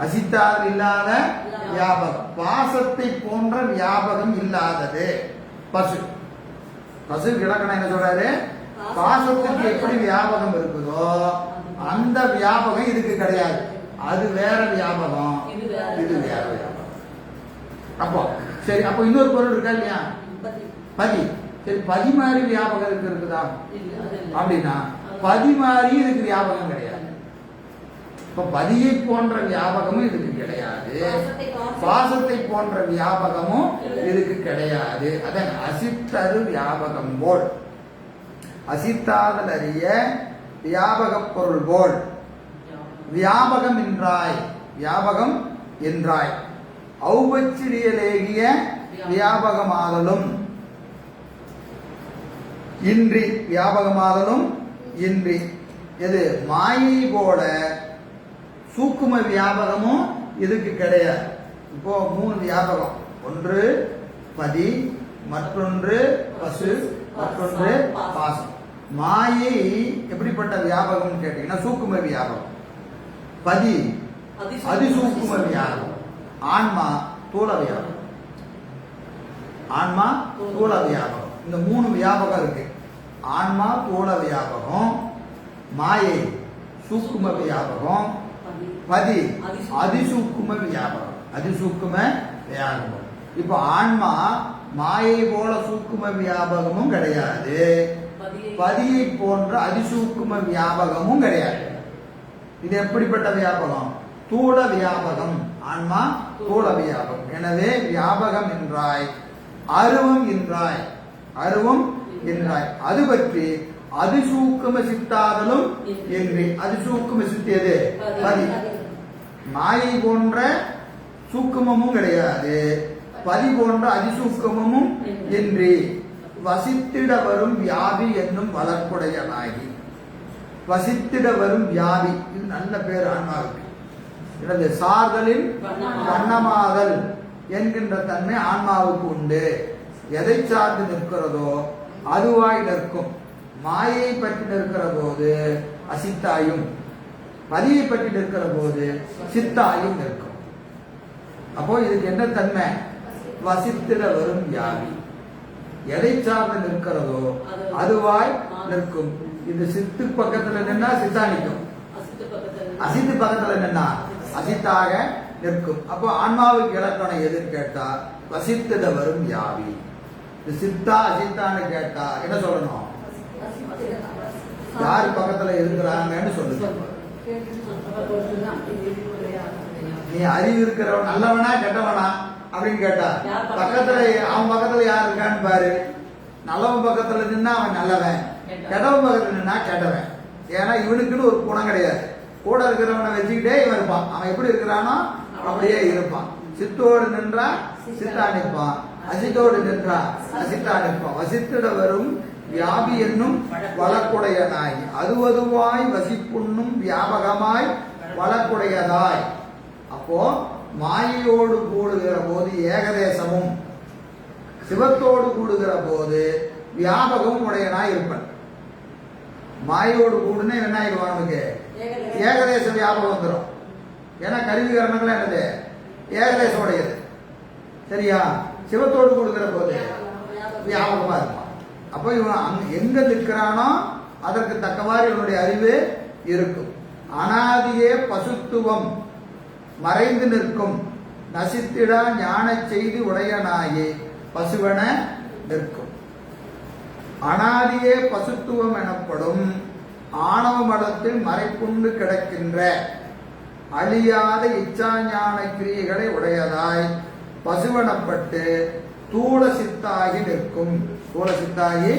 அசித்தாதல் இல்லாத வியாபகம். பாசத்தை போன்ற வியாபகம் இல்லாதது பசு. பசு இலக்கணம் என்ன சொல்றாரு? பாசத்துக்கு எப்படி வியாபகம் இருக்குதோ அந்த வியாபகம் இதுக்கு கிடையாது. அது வேற வியாபகம், இது வேற வியாபகம். அப்போ சரி, அப்போ இன்னொரு பொருள் இருக்கா இல்லையா? பதி. சரி, பதி மாதிரி வியாபகம் இருக்குதா அப்படின்னா பதி மாதிரி இதுக்கு வியாபகம் கிடையாது. இப்ப பதியை போன்ற வியாபகமும் இதுக்கு கிடையாது, பாசத்தை போன்ற வியாபகமும் இதுக்கு கிடையாது. அதன் அசித்தரு வியாபகம் போல். அசித்தாதல் அறிய வியாபக பொருள் போல். வியாபகம் என்றாய். வியாபகம் என்றாய். ஔபச்சிரியலேகிய வியாபகமாதலும் இன்றி, வியாபகமாதலும் இன்றி. எது மாயை போல சூக்கும வியாபகமும் இதுக்கு கிடையாது. இப்போ 3 வியாபகம், ஒன்று பதி, மற்றொன்று பசு, மற்றொன்று பாசம். மாயை எப்படிப்பட்ட வியாபகம் கேட்டீங்கன்னா சூக்கும வியாபகம், பதி அதிசூக்கும வியாபகம், ஆன்மா தூல வியாபகம். ஆன்மா தூல வியாபகம், இந்த 3 வியாபகம் இருக்கு. ஆன்மா தூல வியாபகம், மாயை சூக்கும வியாபகம், பதி அதிசூக்கும வியாபகம். அதிசூக்கும வியாபகம். இப்போ ஆன்மா மாயை போல சூக்கும வியாபகமும் கிடையாது, பதியை போன்ற அதிசூக்கும வியாபகமும் கிடையாது. இது எப்படிப்பட்ட வியாபகம்? தூள வியாபகம். ஆன்மா தூள வியாபகம். எனவே வியாபகம் என்றாய், அருவம் என்றாய், அருவம் என்றாய். அது பற்றி அதிசூக்கும சித்தாதலும் என்று. அதிசூக்கும சித்தியது பதி. மாயை போன்ற சூக்குமமும் கிடையாது, பதி போன்ற அதிசூக்குமமும் என்று. வசித்திட வரும் வியாபி என்னும் வளர்ப்புடையனாகி. வசித்திட வரும் வியாபி, இது நல்ல பேர் ஆன்மாவுக்கு. எனது சார்தலின் வண்ணமாதல் என்கின்ற தன்மை ஆன்மாவுக்கு உண்டு. எதை சார்ந்து நிற்கிறதோ அதுவாய் நிற்கும். மாயை பற்றி நிற்கிற போது அசித்தாயும், பதியை பற்றி நிற்கிற போது சித்தாயும் நிற்கும். அப்போ இதுக்கு என்ன தன்மை? வசித்திட வரும் வியாபி. எதை சார்ந்து நிற்கிறதோ அதுவாய் நிற்கும். இது சித்து பக்கத்துல நின்னா சித்தா நிற்கும், அசித்து பக்கத்துல நின்னா அசித்தாக நிற்கும். அப்போ ஆன்மாவுக்கு இலக்கணம் எதுன்னு கேட்டா வசித்திட வரும் வியாபி. இது சித்தா அசித்தான்னு கேட்டா என்ன சொல்லணும்? யார் பக்கத்துல இருக்கிறாங்கன்னு சொல்லுங்க. நீ அறிவு இருக்கிறவன் நல்லவனா கெட்டவனா அப்படின்னு கேட்டா பக்கத்துல, அவன் பக்கத்துல யார் இருக்கான்னு பாரு. நல்லவன் பக்கத்துல நின்னா அவன் நல்லவன், கெட்டவன் பக்கத்துல நின்னா கெட்டவன். ஏன்னா இவனுக்குன்னு ஒரு குணம் கிடையாது. கூட இருக்கிறவனை வச்சுக்கிட்டே இவன் இருப்பான். அவன் எப்படி இருக்கிறானோ அப்படியே இருப்பான். சித்தோடு நின்றா சித்தா நிற்பான், அசித்தோடு நின்றா அசித்தா நிற்பான். வசித்திட வரும் வியாபி என்னும் வழக்குடையனாய், அதுவதுவாய் வசிப்புண்ணும் வியாபகமாய் வழக்குடையதாய். அப்போ மாயையோடு கூடுகிற போது ஏகதேசமும், சிவத்தோடு கூடுகிற போது வியாபகம் உடையனாய் இருப்பன். மாயோடு கூடுன்னு என்ன ஆயிடுவான்? நமக்கு ஏகதேச வியாபகம் வந்துடும். ஏன்னா கருவிகரணங்கள் என்னது? ஏகதேசம் உடையது. சரியா? சிவத்தோடு கூடுகிற போது வியாபகமா இருப்பான். அப்போ இவன் எங்க நிற்கிறானோ அதற்கு தக்கவாறு இவனுடைய அறிவு இருக்கும். அனாதியே பசுத்துவம் மறைந்து நிற்கும், நசித்திடா ஞான செய்தி உடையனாயே பசுவன நிற்கும். அனாதியே பசுத்துவம் எனப்படும் ஆணவ மடத்தில் மறைப்புண்டு கிடக்கின்ற அழியாத இச்சா ஞான கிரியைகளை உடையதாய் பசுவனப்பட்டு தூள சித்தாகி நிற்கும். தூள சித்தாகி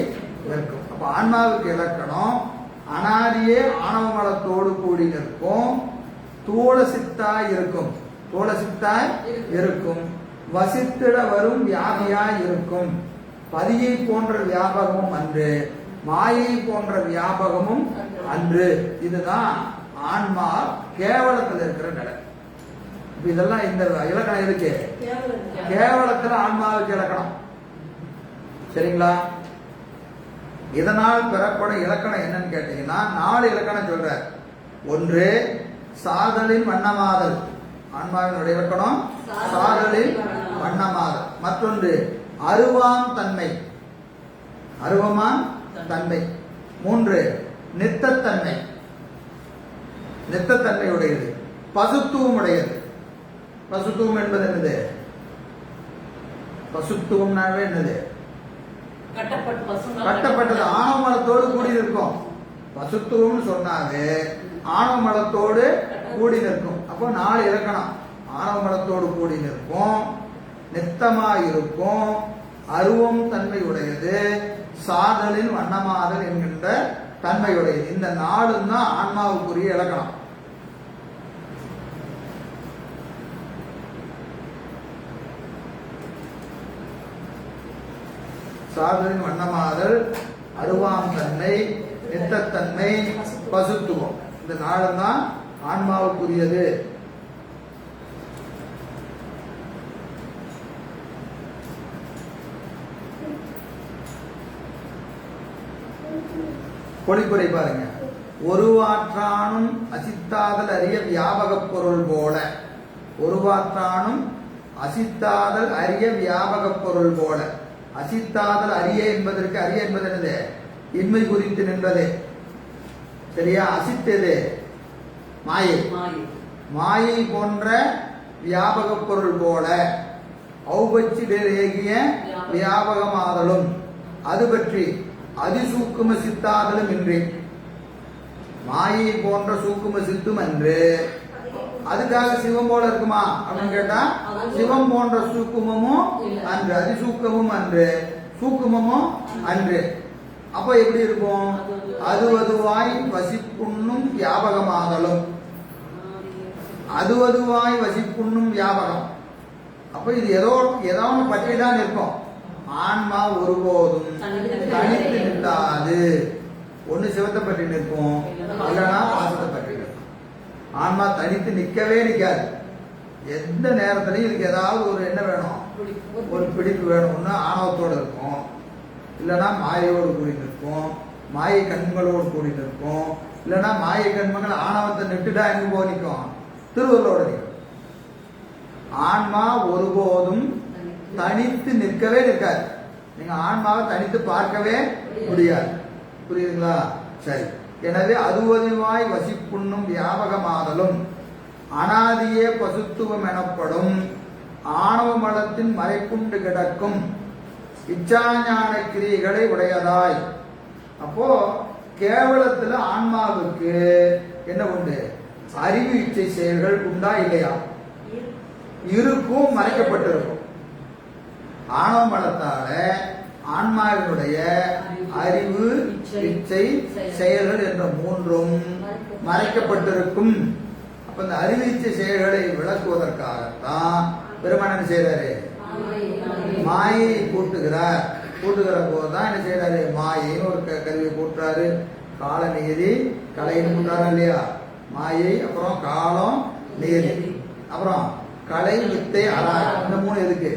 நிற்கும். அப்ப ஆன்மாவுக்கு இலக்கணம் அனாதியே ஆணவ மடத்தோடு கூடி நிற்கும், தூள சித்தாய் இருக்கும். தூள சித்தாய் இருக்கும், வசித்திட வரும் வியாபியாய் இருக்கும். பதியை போன்ற வியாபகமும் அன்று, மாயை போன்ற வியாபகமும் அன்று. இதுதான் ஆன்மா கேவலத்தில் இருக்கிற நிலை. இதெல்லாம் இந்த இலக்கணம் இருக்கு. கேவலத்துல ஆன்மாவுக்கு இலக்கணம். சரிங்களா? இதனால் பெறப்படும் இலக்கணம் என்னன்னு கேட்டீங்கன்னா 4 இலக்கணம் சொல்ற. ஒன்று சாதலின் வண்ணமாதல், ஆன்மாவினுடைய இலக்கணம் சாதலின் வண்ணமாதல். மற்றொன்று அருவாம் தன்மை, அருவமான் தன்மை. 3 நித்தத்தன்மை, நித்தத்தன்மை உடையது. பசுத்துவம் உடையது. பசுத்துவம் என்பது என்னது? பசுத்துவம்னாவே என்னது? கட்டப்பட்டது, ஆணவ மலத்தோடு கூடி நிற்கும். பசுத்துவம் சொன்னாவே ஆணவ மலத்தோடு கூடி நிற்கும். அப்போ 4 இலக்கணம். ஆணவ மலத்தோடு கூடி நிற்கும், நித்தமாயிருக்கும், அருவம் தன்மை உடையது, சாதலின் வண்ணமாதல் என்கின்ற தன்மையுடையது. இந்த 4 தான் ஆன்மாவுக்குரிய இலக்கணம். சாதலின் வண்ணமாதல், அருவாம் தன்மை, நித்தத்தன்மை, பசுத்துவம். இந்த நாளும் தான் ஆன்மாவுக்குரியது. பொழிப்புரை பாருங்க. ஒருவாற்றானும் அசித்தாதல் அறிய வியாபக பொருள் போல. ஒருவாற்றானும் அசித்தாதல் அறிய வியாபக பொருள் போல. அசித்தாதல் அறிய என்பதற்கு அறிய என்பது என்னது? இன்மை குறித்து நின்றது. சரியா? அசித்தது மாயை. மாயை போன்ற வியாபக பொருள் போல ஔபச்சிய வியாபகமாதலும் அது பற்றி அதிசூக்கும சித்தாதலும் இன்றி. மாயை போன்ற சூக்கும சித்தும் அன்று. அதுக்காக சிவம் போல இருக்குமா அப்படின்னு கேட்டா, சிவம் போன்ற சூக்குமமும் அன்று, அதிசூக்கமும் அன்று, சூக்குமமும் அன்று. அப்ப எப்படி இருக்கும்? அதுவதுவாய் வசிப்புண்ணும் வியாபகமாதலும். அதுவதுவாய் வசிப்புண்ணும் வியாபகம். அப்ப இது ஏதோ ஒன்று பற்றி தான் இருக்கும். ஆன்மா ஒருபோதும் தனித்து நிற்காது. ஒண்ணு சிவத்தை பற்றி நிற்கும், இல்லைன்னா பாசத்தை பற்றி நிற்கும். ஆன்மா தனித்து நிற்கவே நிற்காது. எந்த நேரத்திலையும் இதுக்கு ஏதாவது ஒரு என்ன வேணும்? ஒரு பிடிப்பு வேணும். ஒண்ணு ஆணவத்தோடு இருக்கும், இல்லைன்னா மாயையோடு கூடி நிற்கும், மாயை கண்களோடு கூடி நிற்கும், இல்லைன்னா மாயை கண்மங்கள் ஆணவத்தை நிட்டுட்டா எங்க போய் நிற்கும்? திருவள்ளோட நிற்கும். ஆன்மா ஒருபோதும் தனித்து நிற்கவே நிற்காது. நீங்க ஆன்மாவை தனித்து பார்க்கவே முடியாது. புரியுதுங்களா? சரி. எனவே அதுவதுவாய் வசிப்புண்ணும் வியாபகமாதலும் அனாதியே பசுத்துவம் எனப்படும் ஆணவ மலத்தின் மறைக்குண்டு கிடக்கும் இச்சாஞான கிரியைகளை உடையதாய். அப்போ கேவலத்துல ஆன்மாவுக்கு என்ன உண்டு? அறிவு இச்சை செயல்கள் உண்டா இல்லையா? இருக்கும், மறைக்கப்பட்டிருக்கும். ஆணவ மலத்தால ஆன்மாவினுடைய அறிவு இச்சை செயல்கள் என்ற மூன்றும் மறைக்கப்பட்டிருக்கும். அப்ப இந்த அறிவு இச்சை செயல்களை விளக்குவதற்காகத்தான் பெருமான் என்ன செய்யறாரு? மாயை கூட்டுகிறார். கூட்டுகிற போதுதான் என்ன செய்யறாரு? மாயைன்னு ஒரு கருவியை கூட்டுறாரு. கால நியதி கலைன்னு கூட்டுறாரு இல்லையா? மாயை, அப்புறம் காலம், நியதி, அப்புறம் கலை, வித்தை, அராகம். இந்த மூணு எதுக்கு?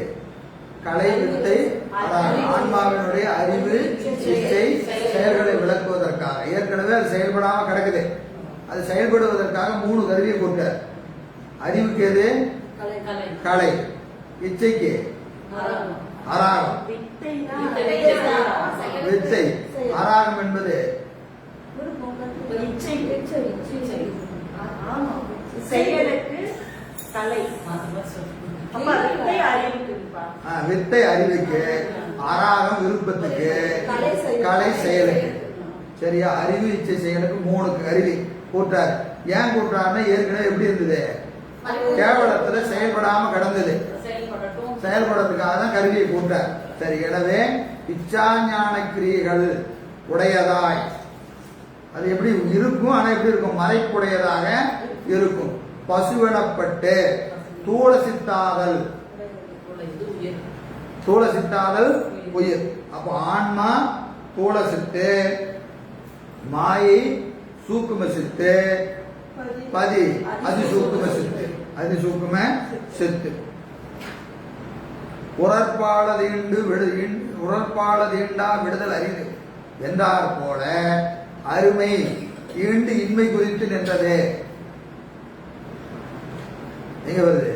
கலை, வித்தை, அராகம். ஆன்மாவினுடைய அறிவு இச்சை செயல்களை விளக்குவதற்காக. ஏற்கனவே அது செயல்படாம கிடக்குது. அது செயல்படுவதற்காக மூணு கருவியை கூட்டார். அறிவுக்கு எது? கலை. இச்சைக்கு அராகம். வித்தை. அராகம் என்பது செயலுக்கு கலை. வித்தை அறிவுக்கு, அராகம் விருப்பத்துக்கு, கலை செயலுக்கு. சரியா? அறிவு இச்சை செயலுக்கு மூணு கருவி கூட்டார். ஏன் கூட்டாருன்னா ஏற்கனவே எப்படி இருந்தது? கேவலத்துல செயல்படாம கிடந்தது. செயல்படுறதுக்காக தான் கருவியை கூட்டார். சரி. எனவே இச்சா ஞான கிரியைகள் உடையதாய் அது எப்படி இருக்கும்? ஆனா எப்படி இருக்கும்? மறைப்புடையதாக இருக்கும். பசுவெனப்பட்டு தூள சித்தாதல். தூள சித்தாதல் உயிர். அப்போ ஆன்மா தூள சித்து, மாயை சூக்கும சித்து, பதி அதிசூக்கும சித்து. அதிசூக்கும சித்து. உறற்பாளதீண்டா விடுதல் அறிவு என்றார் போல அருமை ஈண்டு இன்மை குறித்து நின்றது. எங்க வருது?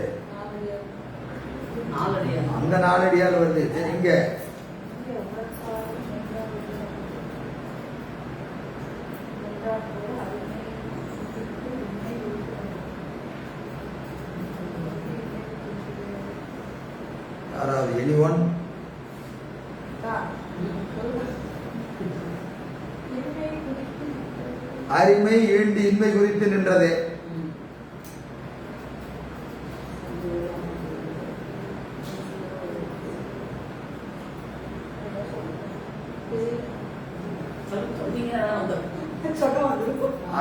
அங்க நாலடியால் வருது. இங்க யாராவது எனிஒன்? அருமை ஈண்டு இன்மை குறித்து நின்றது.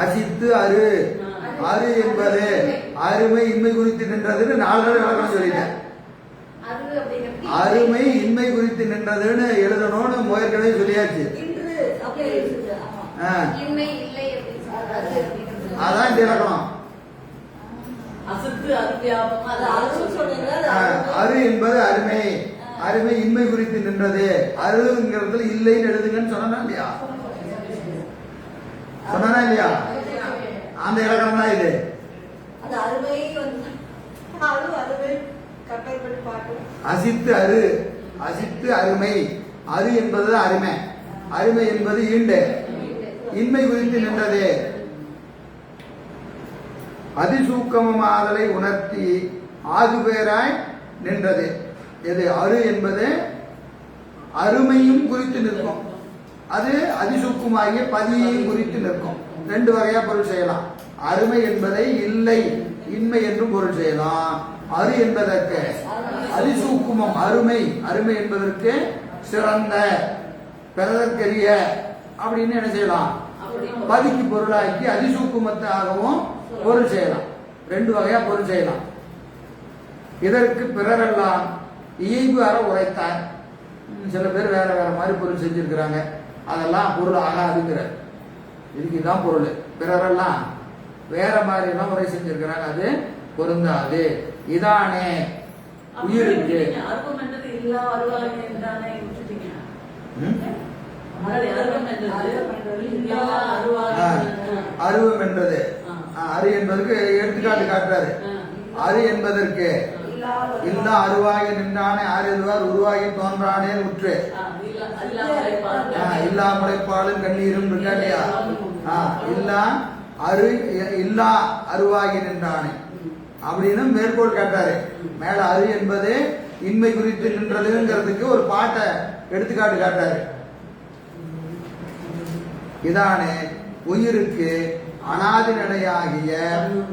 அசித்து அரு. அரு என்பது அருமை இன்மை குறித்து நின்றதுன்னு 4 விளக்கம் சொல்லிட்டேன். அருமை இன்மை குறித்து நின்றதுன்னு எழுதணும்னு ஏற்கனவே சொல்லியாச்சு. இன்று அப்படியே இருக்குது. ஆமா. இன்மை இல்லை அப்படின்னு சொல்றாரு. அதான் இந்த இலக்கணம். அசுத்து அருவியாபம் அது அருள் சொல்லுங்க. அரு என்பது அருமை, அருமை இன்மை குறித்து நின்றது. அருங்கிறதுல இல்லைன்னு எழுதுங்கன்னு சொன்னா இல்லையா? சொன்னா இல்லையா? அந்த இலக்கணம் தான் இது. அது அருமை வந்து அருமை கம்பேர் பண்ணி பார்க்கணும். அசித்து அரு, அசித்து அருமை. அரு என்பது அருமை, அருமை என்பது ஈண்டு, இன்மை குறித்து நின்றது. அதிசூக்கமாதலை உணர்த்தி ஆகுபேராய் நின்றது. எது? அரு என்பது அருமையும் குறித்து நிற்கும், அது அதிசூக்குமாகிய பதியையும் குறித்து நிற்கும். ரெண்டு வகையா பொருள் செய்யலாம். அருமை என்பதை இல்லை இன்மை என்றும் பொருள் செய்யலாம். அரு என்பதற்கு அதிசூக்குமம் அருமை, அருமை என்பதற்கு சிறந்த பிறதற்கரிய அப்படின்னு என்ன செய்யலாம்? பதிக்கு பொருளாக்கி அதிசூக்குமத்தாகவும் பொருள் செய்யலாம். ரெண்டு வகையா பொருள் செய்யலாம். இதற்கு பிறரெல்லாம் இயல்பு அற உரைத்தார். சில பேர் வேற வேற மாதிரி பொருள் செஞ்சிருக்கிறாங்க. அதெல்லாம் பொருள் ஆகாதுங்கிற இதுக்குதான் பொருள். பிறரெல்லாம் வேற மாதிரி எல்லாம் உரை செஞ்சிருக்கிறாங்க, அது பொருந்தாது. இதானே உயிருக்கு அருவம் என்றது இல்லா அருவாக என்றானே விட்டுட்டீங்க. அருவம் என்றது அரு என்பதற்கு எடுத்துக்காட்டு காட்டுறாரு. அரு என்பதற்கு இல்லா அருவாகி நின்றானே ஆறு எழுவார் உருவாகி தோன்றானே உற்று இல்லா முளைப்பாலும் கண்ணீரும் இருக்கா இல்லையா? இல்லா அரு இல்லா அருவாகி நின்றானே அப்படின்னு மேற்கோள் காட்டாரு. மேல அரு என்பது இன்மை குறித்து நின்றதுங்கிறதுக்கு ஒரு பாட்டை எடுத்துக்காட்டு காட்டாரு. இதானே உயிருக்கு அனாதி நிலையாகிய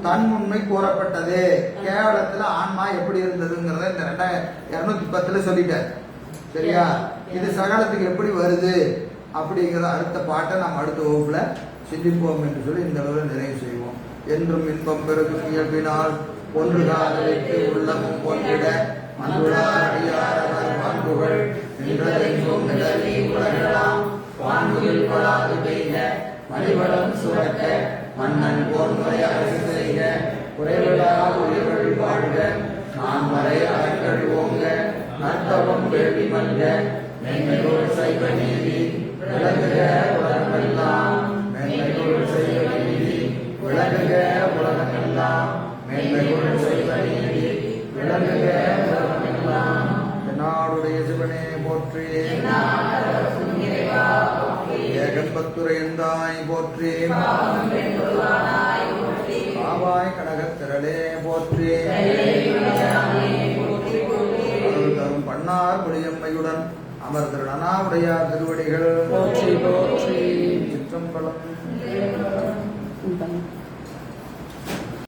தன்முன்மை கூறப்பட்டது. கேவலத்துல ஆன்மா எப்படி இருந்ததுங்கிறத இந்த 2210 சொல்லிட்டார். சரியா? இது சகலத்துக்கு எப்படி வருது அப்படிங்கிற அடுத்த பாட்டை நாம் அடுத்த வகுப்புல சிந்திப்போம் என்று சொல்லி இந்த அளவில் நிறைவு செய்வோம். என்றும் இன்பம் பெருகும் இயல்பினால் ஒன்று காதலித்து உள்ளமும் ஒன்றிட மன்றுளார் பண்புகள் நின்றதெங்கும் நிலவி உலகெல்லாம் வான்முகில் கொளாது பெய்த மணிவளம் சுரக்க மன்னன் போன்முறை அரசு செய்க குறைவிலா உயிர்கள் வாழ்க நான் வரை அறங்கள் ஓங்க நற்பவம் வேள்வி மல்க மேன்மையோடு சைவ நீதி விளங்குக உலகமெல்லாம். மேன்மையோடு சைவ நீதி விளங்குக உலகமெல்லாம். மேன்மையோடு சைவ நீதி விளங்குக உலகமெல்லாம். நாடுடைய சிவனே போற்றி, ஏகம்பத்துரையந்தாய் போற்றி, பாவாய் கனகத்திரளே போற்றி, அருள் தரும் பண்ணார் புளியம்மையுடன் அமர்ந்திருடனாவுடையார் திருவடிகள் போற்றி போற்றி.